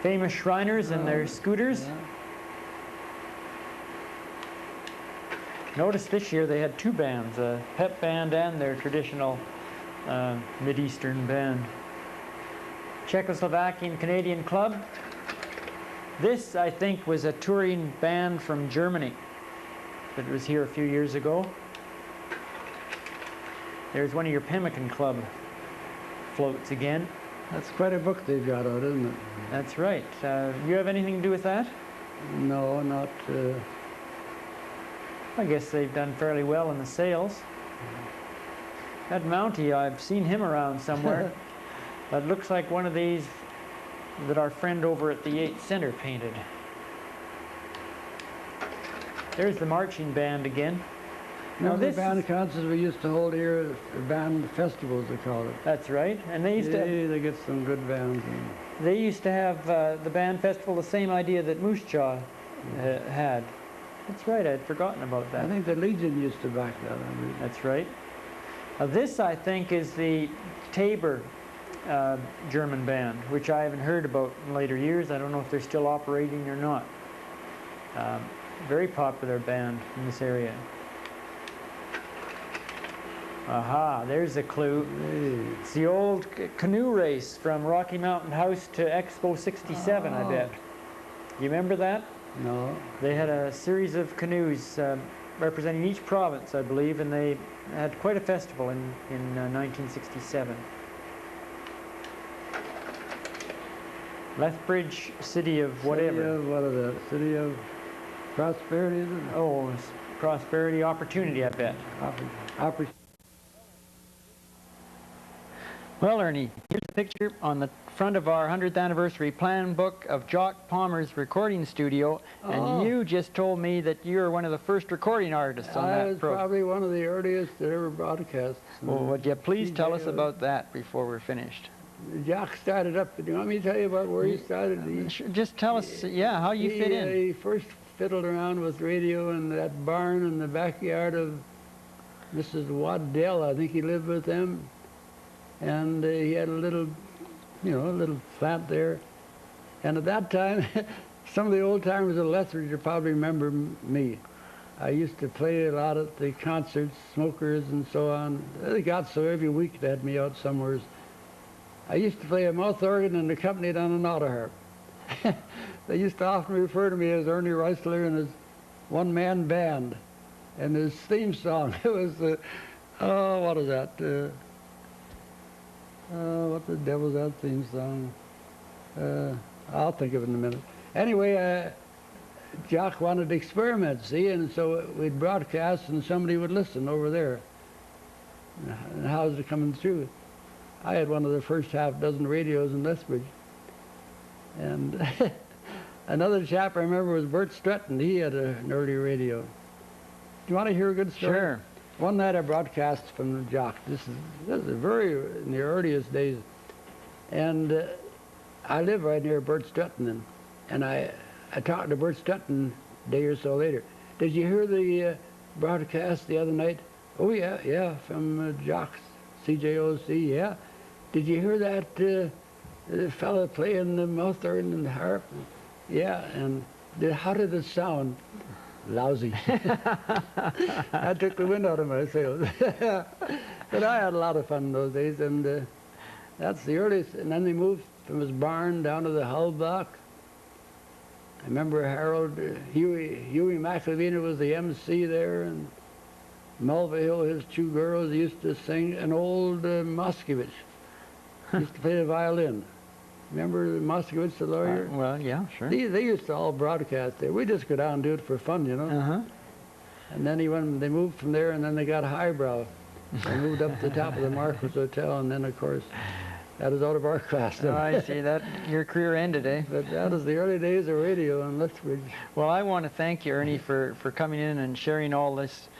Famous Shriners and their scooters. Yeah. Notice this year they had 2 bands, a pep band and their traditional Mid-Eastern band. Czechoslovakian Canadian Club. This, I think, was a touring band from Germany that was here a few years ago. There's one of your Pemmican Club floats again. That's quite a book they've got out, isn't it? That's right. You have anything to do with that? No, not... I guess they've done fairly well in the sales. That Mountie, I've seen him around somewhere. That looks like one of these that our friend over at the Yates Center painted. There's the marching band again. Now this band concerts we used to hold here, band festivals they call it. That's right. And they used they get some good bands. They used to have the band festival, the same idea that Moose Jaw had. That's right, I'd forgotten about that. I think the Legion used to back that. I mean. That's right. This, I think, is the Tabor German band, which I haven't heard about in later years. I don't know if they're still operating or not. Very popular band in this area. Aha, there's a clue. Hey. It's the old canoe race from Rocky Mountain House to Expo 67, I bet. You remember that? No. They had a series of canoes representing each province, I believe, and they had quite a festival in 1967. Lethbridge, city of whatever. City of, what is that? City of prosperity, isn't it? Oh, prosperity, opportunity, I bet. Well, Ernie, here's a picture on the front of our 100th anniversary plan book of Jock Palmer's recording studio, and you just told me that you're one of the first recording artists on that I was program. probably one of the earliest that ever broadcast. Well, would you please tell us about that before we're finished? Jock started up. Do you want me to tell you about where he started? Just tell us, yeah, how you fit in. He first fiddled around with radio in that barn in the backyard of Mrs. Waddell. I think he lived with them. And he had a little, a little plant there. And at that time, some of the old timers at Lethbridge will probably remember me. I used to play a lot at the concerts, smokers and so on. They got so every week they had me out somewhere. I used to play a mouth organ and accompanied on an auto harp. They used to often refer to me as Ernie Riesler and his one-man band. And his theme song, it was, what is that? What the devil's that theme song? I'll think of it in a minute. Anyway, Jock wanted to experiment, see, and so we'd broadcast and somebody would listen over there. And how's it coming through? I had one of the first half dozen radios in Lethbridge. And another chap I remember was Bert Stretton. He had an early radio. Do you want to hear a good story? Sure. One night I broadcast from the Jock. This is very in the earliest days, and I live right near Bert Stretton, and I talked to Bert Stretton a day or so later. Did you hear the broadcast the other night? Oh yeah, from Jock's CJOC. Yeah. Did you hear that fella playing the mouth organ and the harp? Yeah. And how did it sound? Lousy. I took the wind out of my sails. But I had a lot of fun in those days, and that's the earliest. And then they moved from his barn down to the hull block. I remember Harold, Huey McElveen was the MC there, and Melva Hill, his two girls, used to sing an old Moskowitz. Used to play the violin. Remember Moskowitz, the lawyer? Well, yeah, sure. They used to all broadcast there. We just go down and do it for fun, Uh-huh. And then they moved from there, and then they got highbrow. They moved up to the top of the Marquis Hotel, and then, of course, that was out of our class. Oh, I see. That your career ended, eh? But that was the early days of radio in Lethbridge. Well, I want to thank you, Ernie, for coming in and sharing all this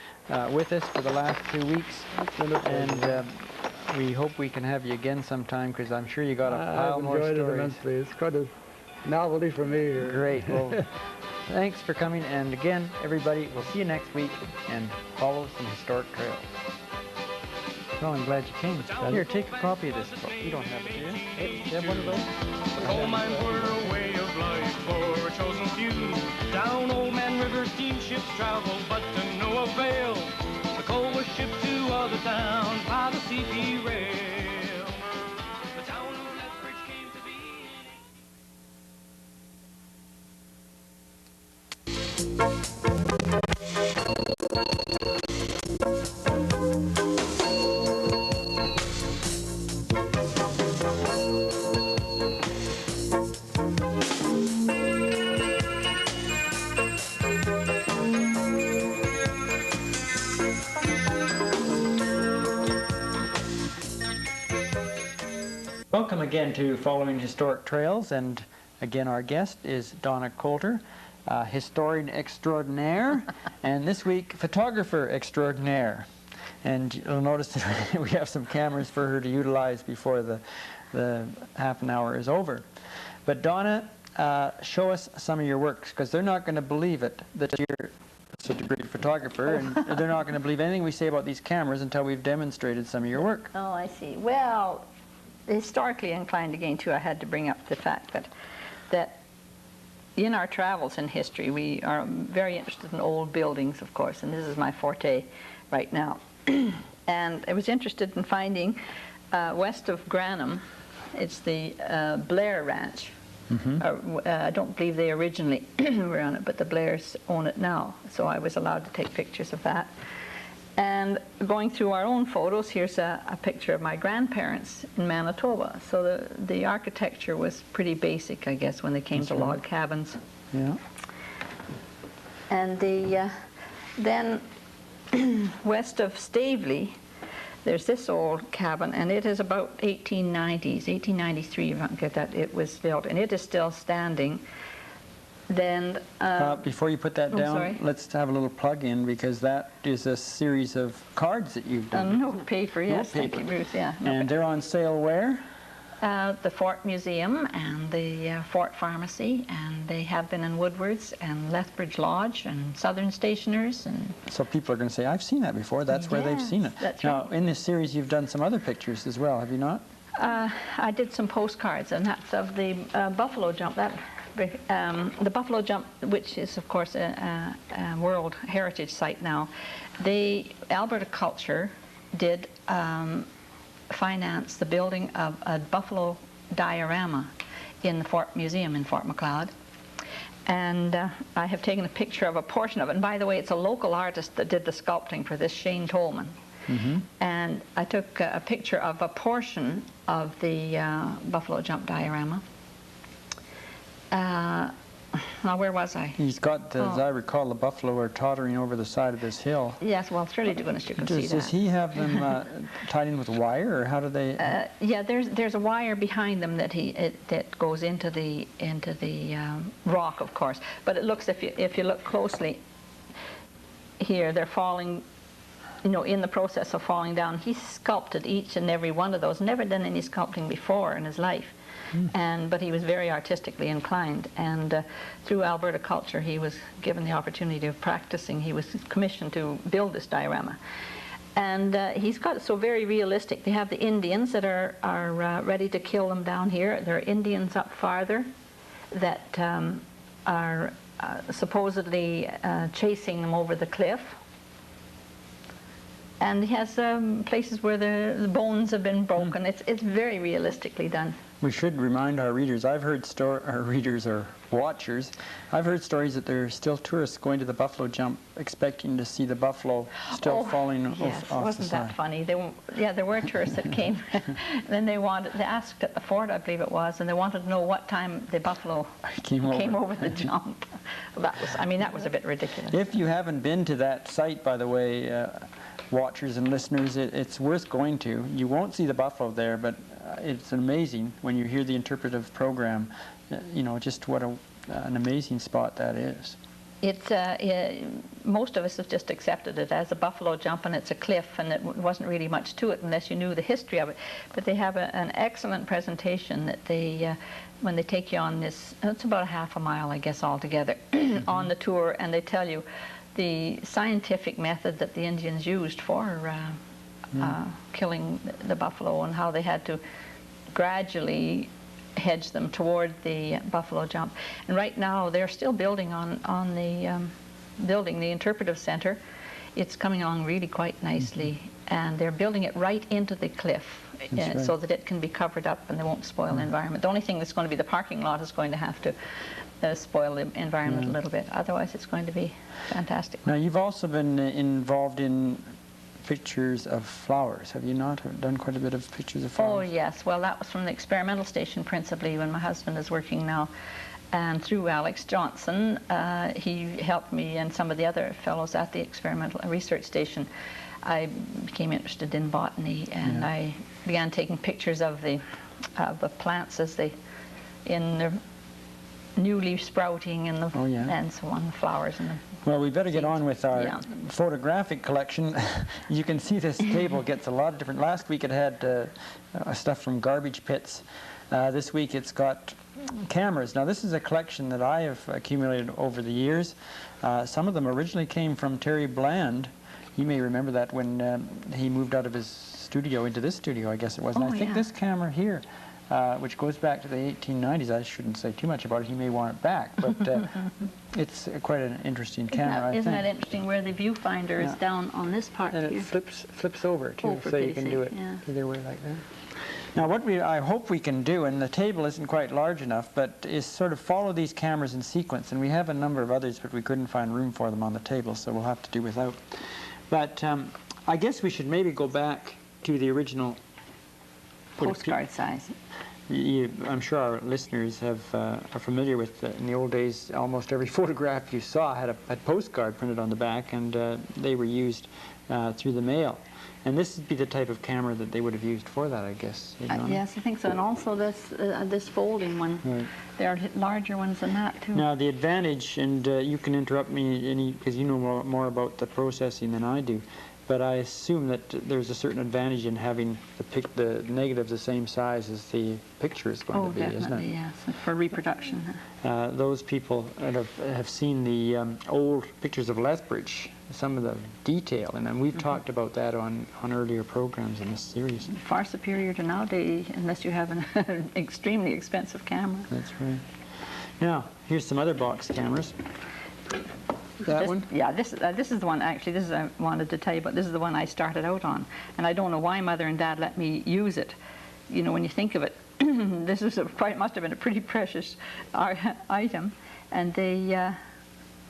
with us for the last 2 weeks. And we hope we can have you again sometime, because I'm sure you got a pile more stories. I've enjoyed it immensely. It's quite a novelty for me here. Great. Well, thanks for coming. And again, everybody, we'll see you next week, and follow some historic trails. Well, I'm glad you came. Here, take a copy of this book. You don't have it, do you? Hey, you have one of those? Coal mines were a way of life for a chosen few. Down Old Man River steamships traveled, but to no avail. The coal was shipped to other towns by the CP rail. The town of Lethbridge came to be. Welcome again to Following Historic Trails, and again our guest is Donna Coulter, historian extraordinaire, and this week photographer extraordinaire. And you'll notice that we have some cameras for her to utilize before the half an hour is over. But Donna, show us some of your works, because they're not going to believe it that you're such a great photographer, and they're not going to believe anything we say about these cameras until we've demonstrated some of your work. Oh, I see. Well, historically inclined again too, I had to bring up the fact that in our travels in history, we are very interested in old buildings, of course, and this is my forte right now. And I was interested in finding west of Granham, it's the Blair Ranch. I don't believe they originally were on it, but the Blairs own it now, so I was allowed to take pictures of that. And going through our own photos, here's a picture of my grandparents in Manitoba. So the architecture was pretty basic, I guess, when they came to log cabins. Yeah. And then west of Stavely, there's this old cabin, and it is about 1890s, 1893, if I can get that, it was built, and it is still standing. Then before you put that down, sorry. let's have a little plug in, because that is a series of cards that you've done. Note paper, yes, thank you, Ruth, yeah. And they're on sale where? The Fort Museum and the Fort Pharmacy, and they have been in Woodward's and Lethbridge Lodge and Southern Stationers. And So people are going to say, I've seen that before. That's where they've seen it. That's now, right. in this series, you've done some other pictures as well, have you not? I did some postcards, and that's of the Buffalo Jump. The Buffalo Jump, which is, of course, a World Heritage Site now. Alberta Coulter did finance the building of a buffalo diorama in the Fort Museum in Fort Macleod. And I have taken a picture of a portion of it. And by the way, it's a local artist that did the sculpting for this, Shane Tolman. Mm-hmm. And I took a picture of a portion of the Buffalo Jump diorama. Now, where was I? He's got, as I recall, the buffalo are tottering over the side of this hill. Yes, well, it's really goodness you can see that. Does he have them tied in with wire, or how do they? Yeah, there's a wire behind them that that goes into the rock, of course. But it looks, if you look closely here, they're falling, you know, in the process of falling down. He sculpted each and every one of those. Never done any sculpting before in his life. But he was very artistically inclined, and through Alberta Coulter he was given the opportunity of practicing. He was commissioned to build this diorama, and he's got it so very realistic. They have the Indians that are ready to kill them down here. There are Indians up farther that are supposedly chasing them over the cliff. And he has places where the bones have been broken. It's very realistically done. We should remind our readers. I've heard our readers or watchers. I've heard stories that there are still tourists going to the Buffalo Jump, expecting to see the buffalo still falling off the side. Wasn't that funny? There were tourists that came. Then they asked at the fort, I believe it was, and they wanted to know what time the buffalo came over the jump. That was a bit ridiculous. If you haven't been to that site, by the way, watchers and listeners, it's worth going to. You won't see the buffalo there, but it's amazing when you hear the interpretive program, you know, just what an amazing spot that is. It's most of us have just accepted it as a buffalo jump, and it's a cliff, and it wasn't really much to it unless you knew the history of it. But they have an excellent presentation that they, when they take you on this, it's about a half a mile, I guess, altogether, on the tour, and they tell you the scientific method that the Indians used for killing the buffalo, and how they had to gradually hedge them toward the Buffalo Jump. And right now they're still building on the interpretive center. It's coming along really quite nicely, and they're building it right into the cliff so that it can be covered up and they won't spoil the environment. The only thing that's going to be the parking lot is going to have to spoil the environment a little bit. Otherwise it's going to be fantastic. Now, you've also been involved in pictures of flowers, have you not? Done quite a bit of pictures of flowers? Oh yes, well that was from the experimental station principally, when my husband is working now, and through Alex Johnson, he helped me and some of the other fellows at the experimental research station. I became interested in botany, and I began taking pictures of the plants as they in their newly sprouting and and so on, the flowers and the Well, we better get on with our Yeah. photographic collection. You can see this table gets a lot of different. Last week it had stuff from garbage pits. This week it's got cameras. Now this is a collection that I have accumulated over the years. Some of them originally came from Terry Bland. You may remember that when he moved out of his studio into this studio, I guess it was. And I think this camera here, which goes back to the 1890s. I shouldn't say too much about it. He may want it back, but it's quite an interesting camera, I think. Isn't that interesting where the viewfinder is down on this part And here? it flips over, too, for so you pity's can do sake, it either way like that. Now, what I hope we can do, and the table isn't quite large enough, but is sort of follow these cameras in sequence. And we have a number of others, but we couldn't find room for them on the table, so we'll have to do without. But I guess we should maybe go back to the original Postcard size. I'm sure our listeners are familiar with, in the old days, almost every photograph you saw had a postcard printed on the back, and they were used through the mail. And this would be the type of camera that they would have used for that, I guess. Yes, I think so. And also this folding one. Right. There are larger ones than that, too. Now, the advantage, and you can interrupt me because you know more about the processing than I do, but I assume that there's a certain advantage in having the negative the same size as the picture is going to be, isn't it? Definitely, yes, for reproduction. Those people that have seen the old pictures of Lethbridge, some of the detail, and we've talked about that on earlier programs in this series. Far superior to nowadays, unless you have an extremely expensive camera. That's right. Now, here's some other box cameras. That one? Yeah, this is the one, actually, this is I wanted to tell you about. This is the one I started out on. And I don't know why Mother and Dad let me use it. You know, when you think of it, this is must have been a pretty precious item. And they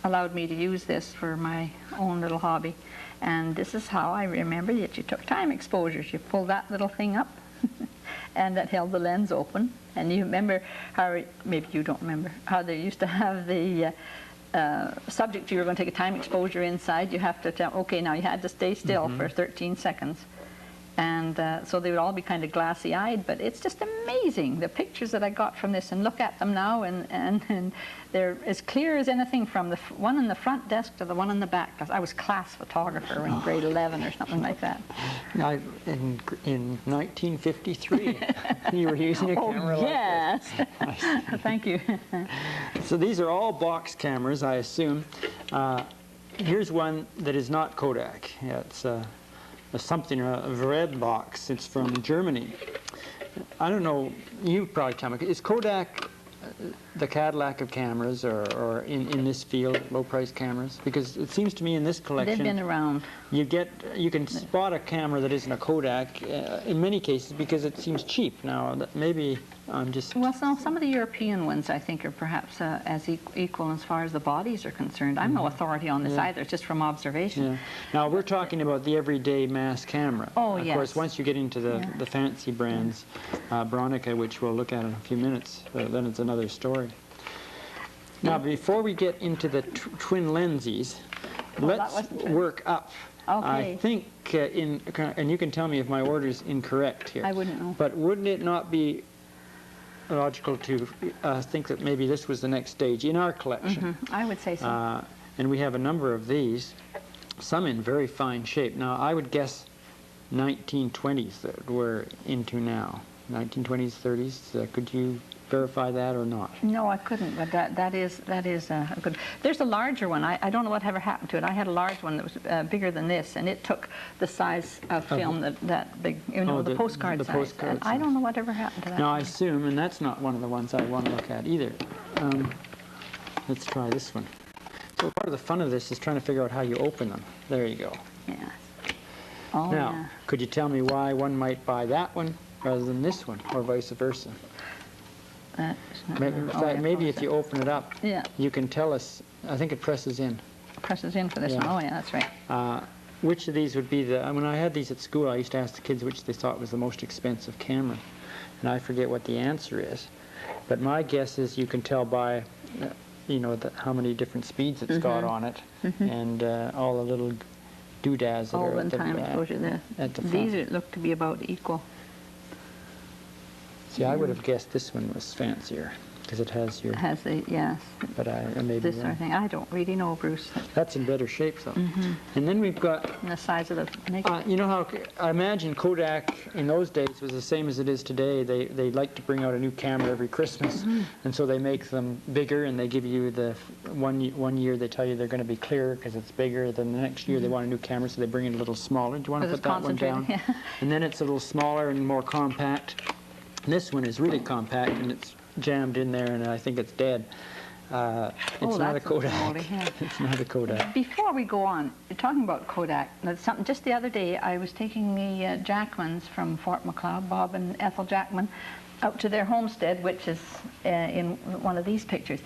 allowed me to use this for my own little hobby. And this is how I remember that you took time exposures. You pulled that little thing up, and that held the lens open. And you remember how, maybe you don't remember, how they used to have the subject you were going to take a time exposure inside. You have to tell, okay, now you had to stay still for 13 seconds. And so they would all be kind of glassy-eyed, but it's just amazing, the pictures that I got from this, and look at them now, and they're as clear as anything, from the one in the front desk to the one in the back. I was class photographer in grade 11 or something like that. In 1953, you were using a camera yes. like this. Thank you. So these are all box cameras, I assume. Here's one that is not Kodak. Yeah, it's something, a red box. It's from Germany. I don't know, you probably tell me, is Kodak the Cadillac of cameras, or in this field, low-price cameras? Because it seems to me in this collection, They've been around. you can spot a camera that isn't a Kodak in many cases because it seems cheap. Now, maybe I'm just... Well, some of the European ones, I think, are perhaps as equal as far as the bodies are concerned. I'm no authority on this either, it's just from observation. Yeah. Now, we're talking about the everyday mass camera. Oh, of yes. course, once you get into the fancy brands, Bronica, which we'll look at in a few minutes, then it's another story. Now, before we get into the twin lenses, let's work up. Okay. I think, and you can tell me if my order is incorrect here. I wouldn't know. But wouldn't it not be logical to think that maybe this was the next stage in our collection? I would say so. And we have a number of these, some in very fine shape. Now, I would guess 1920s that we're into now. 1920s, 30s. Could you verify that or not? No, I couldn't, but that is a good. There's a larger one. I don't know whatever happened to it. I had a large one that was bigger than this, and it took the size of film that big, you know, the postcard size. Postcard and I don't know whatever happened to that. Now, I assume, and that's not one of the ones I want to look at either. Let's try this one. So part of the fun of this is trying to figure out how you open them. There you go. Yes. Oh, Now, yeah. could you tell me why one might buy that one rather than this one, or vice versa? That's not In fact, maybe if you open it up, you can tell us. I think it presses in. Presses in for this one. Oh, yeah, that's right. Which of these would be when I had these at school, I used to ask the kids which they thought was the most expensive camera. And I forget what the answer is. But my guess is you can tell by, how many different speeds it's got on it, and all the little doodads that are at the time exposure there. At the front. These look to be about equal. See, I would have guessed this one was fancier because it has your. It has the But I may be this wrong. sort of thing. I don't really know, Bruce. That's in better shape, though. And then we've got. And the size of the. You know how I imagine Kodak in those days was the same as it is today. They like to bring out a new camera every Christmas, and so they make them bigger, and they give you the one year they tell you they're going to be clearer because it's bigger. Then the next year they want a new camera, so they bring it a little smaller. Do you want to put that one down? Yeah. And then it's a little smaller and more compact. This one is really compact, and it's jammed in there, and I think it's dead. It's not a Kodak. It's not a Kodak. Before we go on, talking about Kodak, that's something. Just the other day, I was taking the Jackmans from Fort Macleod, Bob and Ethel Jackman, out to their homestead, which is in one of these pictures.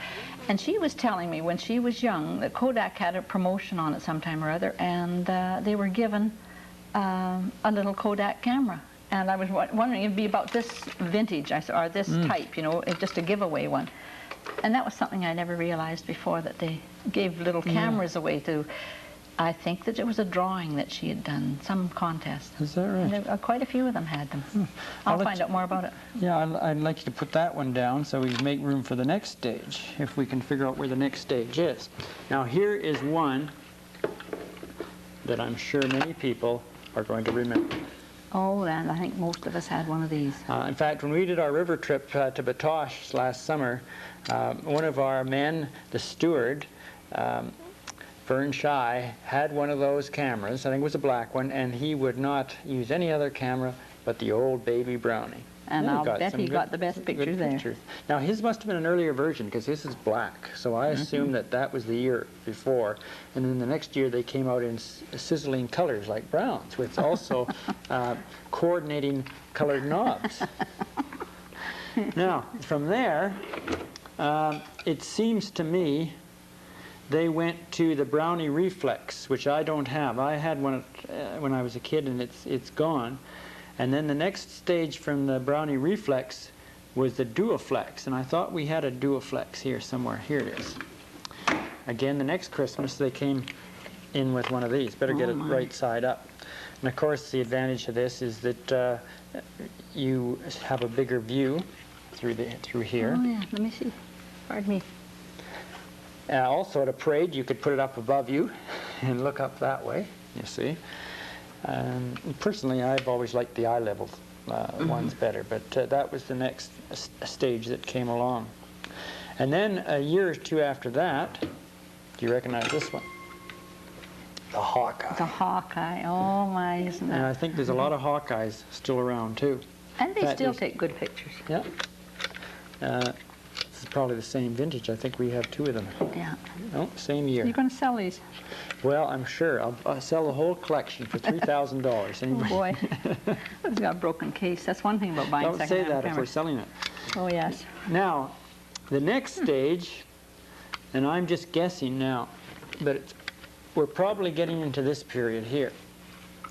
And she was telling me when she was young that Kodak had a promotion on it sometime or other, and they were given a little Kodak camera. And I was wondering, it'd be about this vintage, or this type, you know, just a giveaway one. And that was something I never realized before, that they gave little cameras away to, I think that it was a drawing that she had done, some contest. Is that right? And there, quite a few of them had them. I'll find out more about it. Yeah, I'd like you to put that one down so we make room for the next stage, if we can figure out where the next stage is. Now here is one that I'm sure many people are going to remember. Oh, and I think most of us had one of these. In fact, when we did our river trip to Batoche last summer, one of our men, the steward, Vern Shy, had one of those cameras. I think it was a black one, and he would not use any other camera but the old baby Brownie. And I'll bet he got the best pictures there. Now his must have been an earlier version, because this is black, so I assume that that was the year before. And then the next year they came out in sizzling colors like browns, with also coordinating colored knobs. Now from there, it seems to me they went to the Brownie Reflex, which I don't have. I had one when I was a kid, and it's gone. And then the next stage from the Brownie Reflex was the Duoflex, and I thought we had a Duoflex here somewhere. Here it is. Again, the next Christmas they came in with one of these. Better get it right side up. And of course the advantage of this is that you have a bigger view through here. Oh yeah, let me see. Pardon me. Also at a parade you could put it up above you and look up that way, you see. Personally, I've always liked the eye level ones better, but that was the next stage that came along. And then a year or two after that, do you recognize this one? The Hawkeye. The Hawkeye, oh my, isn't And I that? think there's a lot of Hawkeyes still around too. And they that still is- take good pictures. Yeah. This is probably the same vintage. I think we have two of them. Yeah. No, same year. You're going to sell these? Well, I'm sure. I'll sell the whole collection for $3,000. Oh Anybody? boy. It's got a broken case. That's one thing about buying Don't say second-hand that if we're cameras. selling it. Oh yes. Now, the next stage, and I'm just guessing now, but we're probably getting into this period here.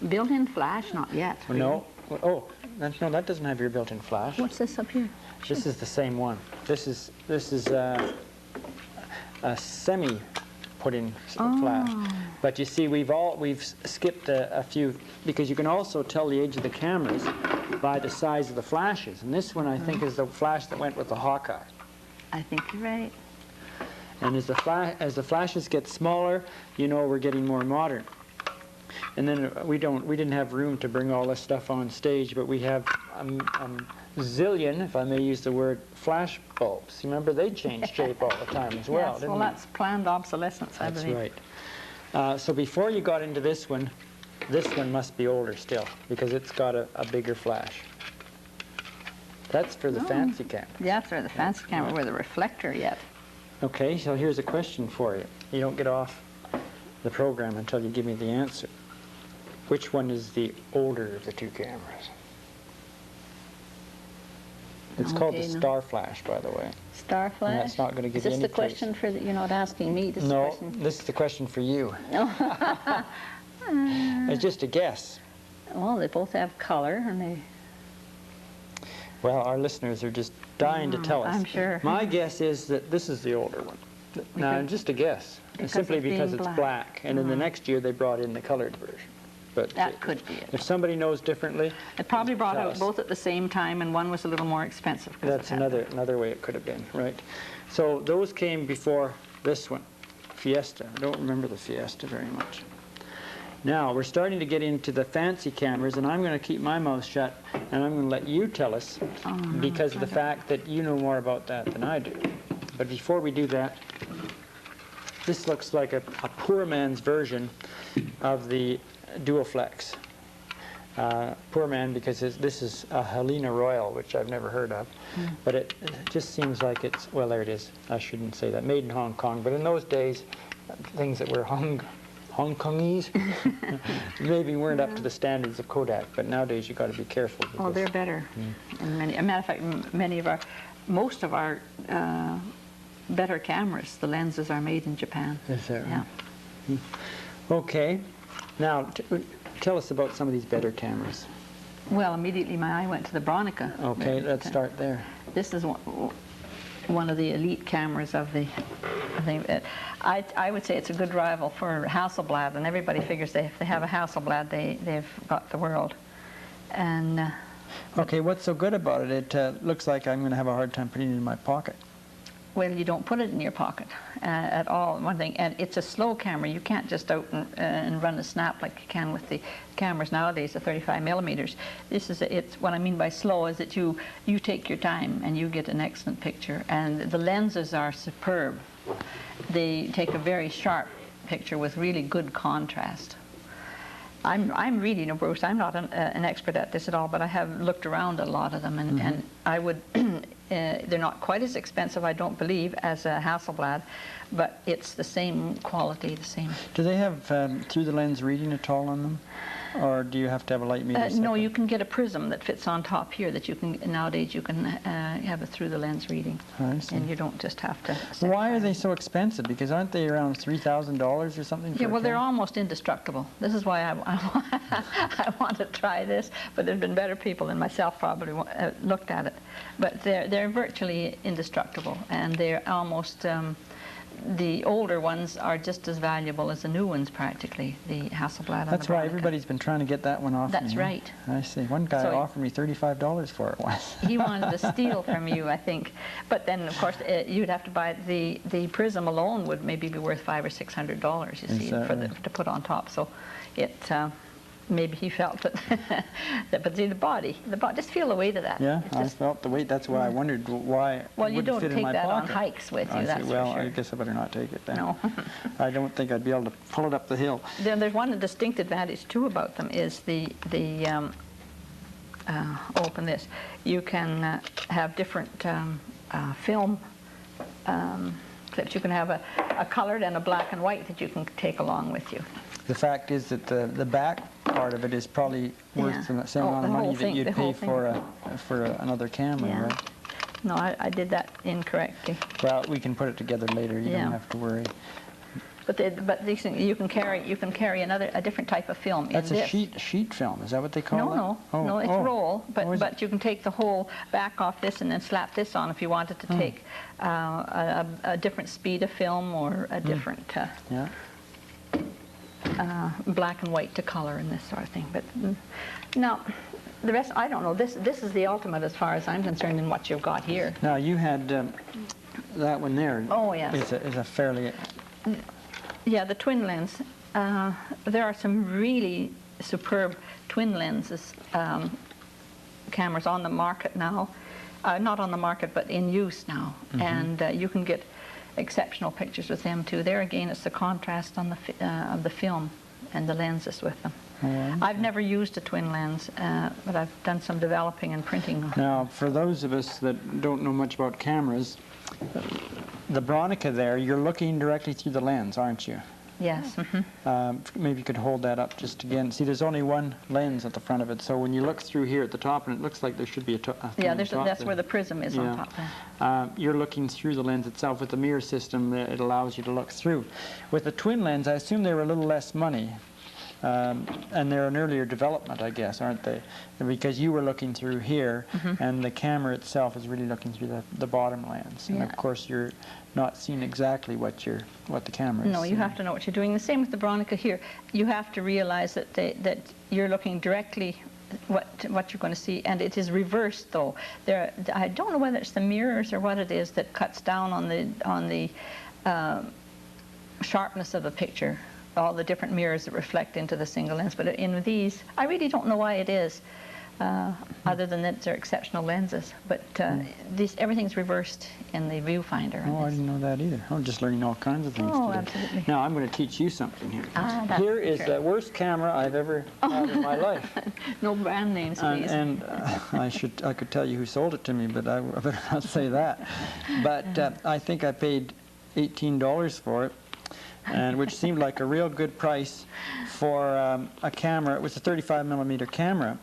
Built-in flash? Not yet. No. Oh, no, that doesn't have your built-in flash. What's this up here? This is the same one. This is a semi put-in flash. But you see, we've skipped a few, because you can also tell the age of the cameras by the size of the flashes. And this one, I think, is the flash that went with the Hawkeye. I think you're right. And as the flashes get smaller, you know we're getting more modern. And then we didn't have room to bring all this stuff on stage, but we have zillion, if I may use the word, flash bulbs. Remember, they change shape all the time as well, Yes, didn't well, they? that's planned obsolescence, I believe. That's right. So before you got into this one must be older still, because it's got a bigger flash. That's for the fancy camera. Yeah, for the fancy camera with a reflector yet. Okay, so here's a question for you. You don't get off the program until you give me the answer. Which one is the older of the two cameras? It's called the Okay, no. Star Flash, by the way. Star flash? And that's not going to give you Is any this the question for you're not asking me? This No, is the question. this is the question for you. It's just a guess. Well, they both have color, and they. Well, our listeners are just dying to tell us. I'm sure. My guess is that this is the older one. Now, just a guess. Because Simply of being because it's black. black. And in the next year, they brought in the colored version. But That could be it. if somebody knows differently, It probably brought tell out us. both at the same time, and one was a little more expensive. 'cause That's it had another way it could have been, right? So those came before this one, Fiesta. I don't remember the Fiesta very much. Now, we're starting to get into the fancy cameras, and I'm going to keep my mouth shut, and I'm going to let you tell us, because of the fact that you know more about that than I do. But before we do that, this looks like a poor man's version of the Duoflex. Poor man, because this is a Helena Royal, which I've never heard of. But it just seems like it's, well, there it is. I shouldn't say that. Made in Hong Kong. But in those days, things that were Hong Kongese maybe weren't up to the standards of Kodak. But nowadays, you've got to be careful. Oh, they're better. And as a matter of fact, most of our better cameras, the lenses are made in Japan. Is that right? Yeah. Okay. Now, tell us about some of these better cameras. Well, immediately my eye went to the Bronica. Okay, let's start there. This is one of the elite cameras of the, I think, I would say it's a good rival for Hasselblad, and everybody figures if they have a Hasselblad, they've got the world. And okay, what's so good about it? It looks like I'm going to have a hard time putting it in my pocket. well, you don't put it in your pocket at all, one thing. And it's a slow camera. You can't just out and run a snap like you can with the cameras nowadays, the 35 millimeters. This is, it's what I mean by slow is that you take your time and you get an excellent picture. And the lenses are superb. They take a very sharp picture with really good contrast. I'm really, you know, Bruce, I'm not an expert at this at all, but I have looked around a lot of them, and, and I would, they're not quite as expensive, I don't believe, as a Hasselblad, but it's the same quality, the same. Do they have through the lens reading at all on them? Or do you have to have a light meter? No, you can get a prism that fits on top here that you can, nowadays you can have a through the lens reading. I see. And you don't just have to. Why are they so expensive? Because aren't they around $3,000 or something? Yeah, well, they're almost indestructible. This is why I want to try this, but there's been better people than myself probably looked at it. But they're virtually indestructible, and they're almost, the older ones are just as valuable as the new ones practically, the Hasselblad and That's the why Bronica. everybody's been trying to get that one off me. That's right. I see. One guy So offered me $35 for it once. He wanted to steal from you, I think. But then, of course, you'd have to buy the prism alone would maybe be worth $500 or $600. You see, to put on top. So it maybe he felt that. But see, the body, just feel the weight of that. Yeah, It's I just, felt the weight. That's why I wondered why. well, it you wouldn't don't fit in take my that on pocket. hikes with you. I That's see. Well, for sure. I guess I better not take it then. No. I don't think I'd be able to pull it up the hill. There's one distinct advantage too about them is open this. You can have different film clips. You can have a colored and a black and white that you can take along with you. The fact is that the back part of it is probably worth the same amount of money that you'd pay for another camera, Yeah. right? No, I did that incorrectly. Well, we can put it together later. You Yeah. don't have to worry. But these things, you can carry a different type of film. That's in a this. sheet film. Is that what they call it? No, it's roll. Oh, is But you can take the whole back off this and then slap this on if you wanted to take a different speed of film or a different Yeah. black and white to color and this sort of thing. But now, the rest I don't know. This is the ultimate as far as I'm concerned in what you've got here. Now you had that one there. Oh yes. Is a fairly. Yeah, the twin lens. There are some really superb twin lenses cameras on the market now. Not on the market, but in use now. And you can get exceptional pictures with them too. There again, it's the contrast on of the film and the lenses with them. I've never used a twin lens, but I've done some developing and printing. Now, for those of us that don't know much about cameras, the Bronica there, you're looking directly through the lens, aren't you? Yes. Maybe you could hold that up just again. See, there's only one lens at the front of it, so when you look through here at the top, and it looks like there should be a top. Yeah, that's where the prism is on top there. You're looking through the lens itself. With the mirror system, it allows you to look through. With the twin lens, I assume they were a little less money. And they're an earlier development, I guess, aren't they? Because you were looking through here, and the camera itself is really looking through the bottom lens. And of course, you're not seeing exactly what the camera is. No, you have to know what you're doing. The same with the Bronica here. You have to realize that you're looking directly what you're going to see, and it is reversed though. I don't know whether it's the mirrors or what it is that cuts down on the sharpness of the picture. All the different mirrors that reflect into the single lens, but in these, I really don't know why it is, other than that they're exceptional lenses. But everything's reversed in the viewfinder. Oh, I didn't know that either. I'm just learning all kinds of things Oh, today. absolutely. Now, I'm going to teach you something here. Here is the worst camera I've ever had in my life. No brand names, please. And I could tell you who sold it to me, but I better not say that. But I think I paid $18 for it. And which seemed like a real good price for a camera. It was a 35 millimeter camera,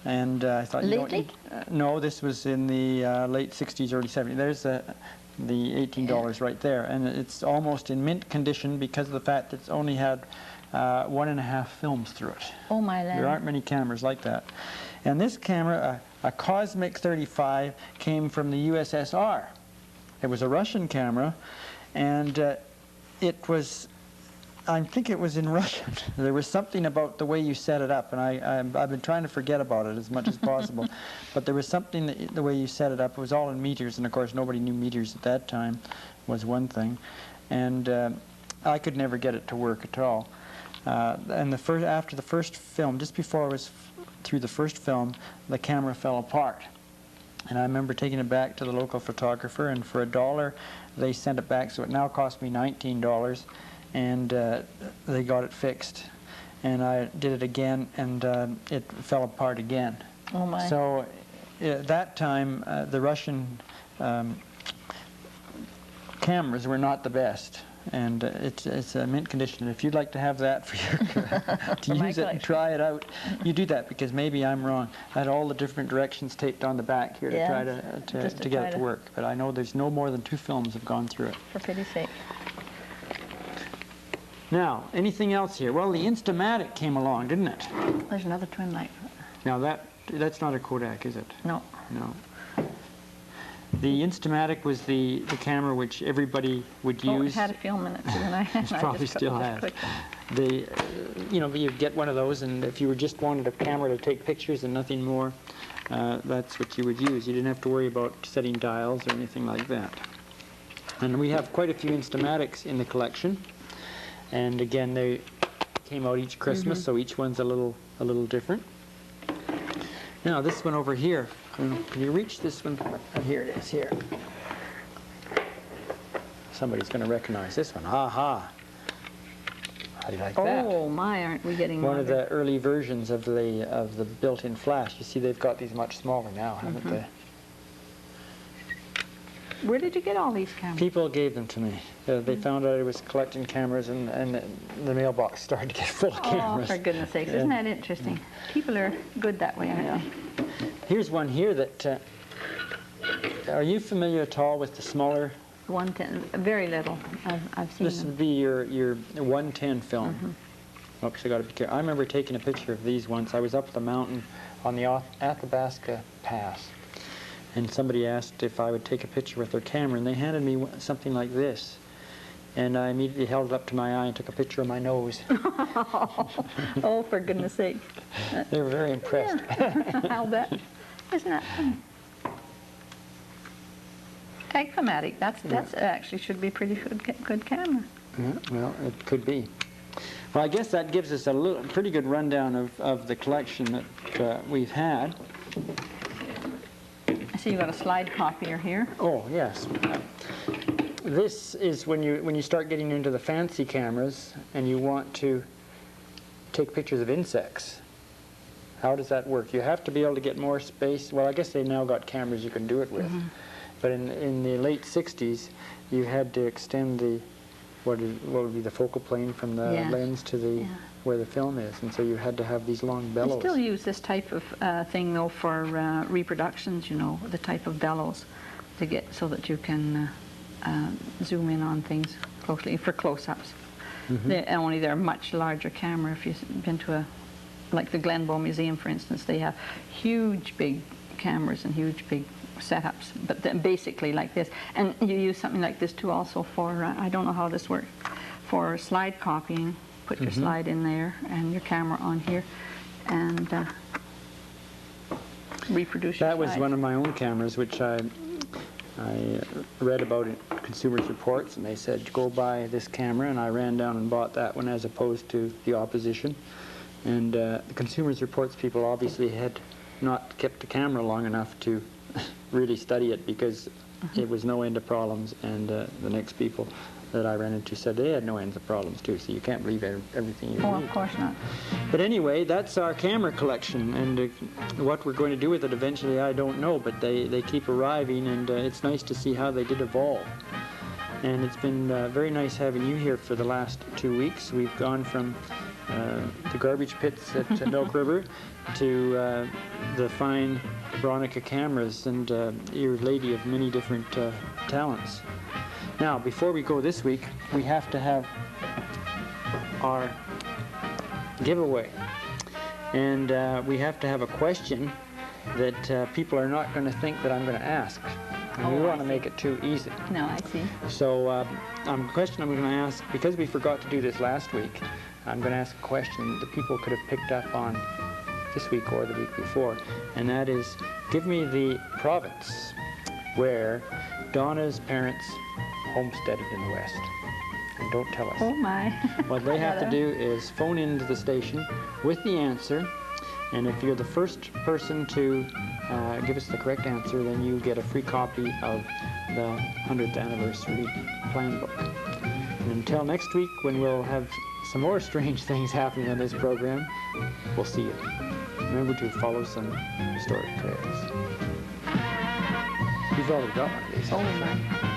and I thought you don't need. No, this was in the late 60s, early 70s. There's the $18 right there, and it's almost in mint condition because of the fact that it's only had 1.5 films through it. Oh my land. There aren't many cameras like that. And this camera, a Cosmic 35, came from the USSR. It was a Russian camera, and it was, I think it was in Russian. There was something about the way you set it up, and I've been trying to forget about it as much as possible. But there was something, the way you set it up, it was all in meters, and of course nobody knew meters at that time, was one thing. And I could never get it to work at all. And after the first film, just before I was through the first film, the camera fell apart. And I remember taking it back to the local photographer, and for $1 they sent it back, so it now cost me $19, and they got it fixed. And I did it again, and it fell apart again. Oh my. So at that time, the Russian cameras were not the best. And it's a mint condition. If you'd like to have that for your to use it and try it out, you do that, because maybe I'm wrong. I had all the different directions taped on the back here to try to get it to work. But I know there's no more than 2 films have gone through it. For pity's sake. Now, anything else here? Well, the Instamatic came along, didn't it? There's another twin light. Now that's not a Kodak, is it? No. No. The Instamatic was the camera which everybody would use. Oh, it had a film in it too, and I probably still has. You get one of those, and if you just wanted a camera to take pictures and nothing more, that's what you would use. You didn't have to worry about setting dials or anything like that. And we have quite a few Instamatics in the collection. And again, they came out each Christmas, so each one's a little different. Now this one over here. Can you reach this one? Oh, here it is, here. Somebody's going to recognize this one. Ha! How do you like that? Oh my, aren't we getting one of the early versions of the built-in flash. You see, they've got these much smaller now, haven't they? Where did you get all these cameras? People gave them to me. They found out I was collecting cameras, and the mailbox started to get full of cameras. Oh, for goodness sakes. Isn't that interesting? People are good that way, aren't they? Here's one here that... are you familiar at all with the smaller... 110, very little. I've seen This would be your 110 film. Oops, I got to be careful. I remember taking a picture of these once. I was up the mountain on the Athabasca Pass, and somebody asked if I would take a picture with their camera, and they handed me something like this. And I immediately held it up to my eye and took a picture of my nose. Oh, for goodness sake. They were very impressed. Yeah. I'll bet. Isn't that funny? Agphomatic, that's actually should be a pretty good camera. Yeah, well, it could be. Well, I guess that gives us a pretty good rundown of the collection that we've had. I see you've got a slide copier here. Oh, yes. This is when you start getting into the fancy cameras and you want to take pictures of insects. How does that work? You have to be able to get more space. Well, I guess they've now got cameras you can do it with. But in the late 60s, you had to extend the what would be the focal plane from the lens to the where the film is, and so you had to have these long bellows. I still use this type of thing though for reproductions. You know, the type of bellows to get so that you can zoom in on things closely for close-ups. Only they're a much larger camera. If you've been to like the Glenbow Museum, for instance, they have huge big cameras and huge big setups, but then basically like this. And you use something like this too also for, I don't know how this works, for slide copying. Put your slide in there and your camera on here and reproduce your That was slide. one of my own cameras, which I read about in Consumers Reports, and they said, go buy this camera, and I ran down and bought that one as opposed to the opposition. And the Consumers Reports people obviously had not kept the camera long enough to really study it, because it was no end of problems, and the next people that I ran into said they had no ends of problems too, so you can't believe everything you Oh, read. of course not. But anyway, that's our camera collection, and what we're going to do with it eventually, I don't know, but they keep arriving, and it's nice to see how they did evolve. And it's been very nice having you here for the last 2 weeks. We've gone from the garbage pits at Milk River to the fine Bronica cameras, and you're a lady of many different talents. Now, before we go this week, we have to have our giveaway. And we have to have a question that people are not going to think that I'm going to ask. And we Oh, I want to see. make it too easy. No, I see. So the question I'm going to ask, because we forgot to do this last week, I'm going to ask a question that people could have picked up on this week or the week before, and that is, give me the province where Donna's parents homesteaded in the West. And don't tell us. Oh my. What they have to do is phone into the station with the answer, and if you're the first person to give us the correct answer, then you get a free copy of the 100th anniversary plan book. And until next week, when we'll have some more strange things happening on this program, we'll see you. Remember to follow some historic trails. You've already got one of these. Oh my.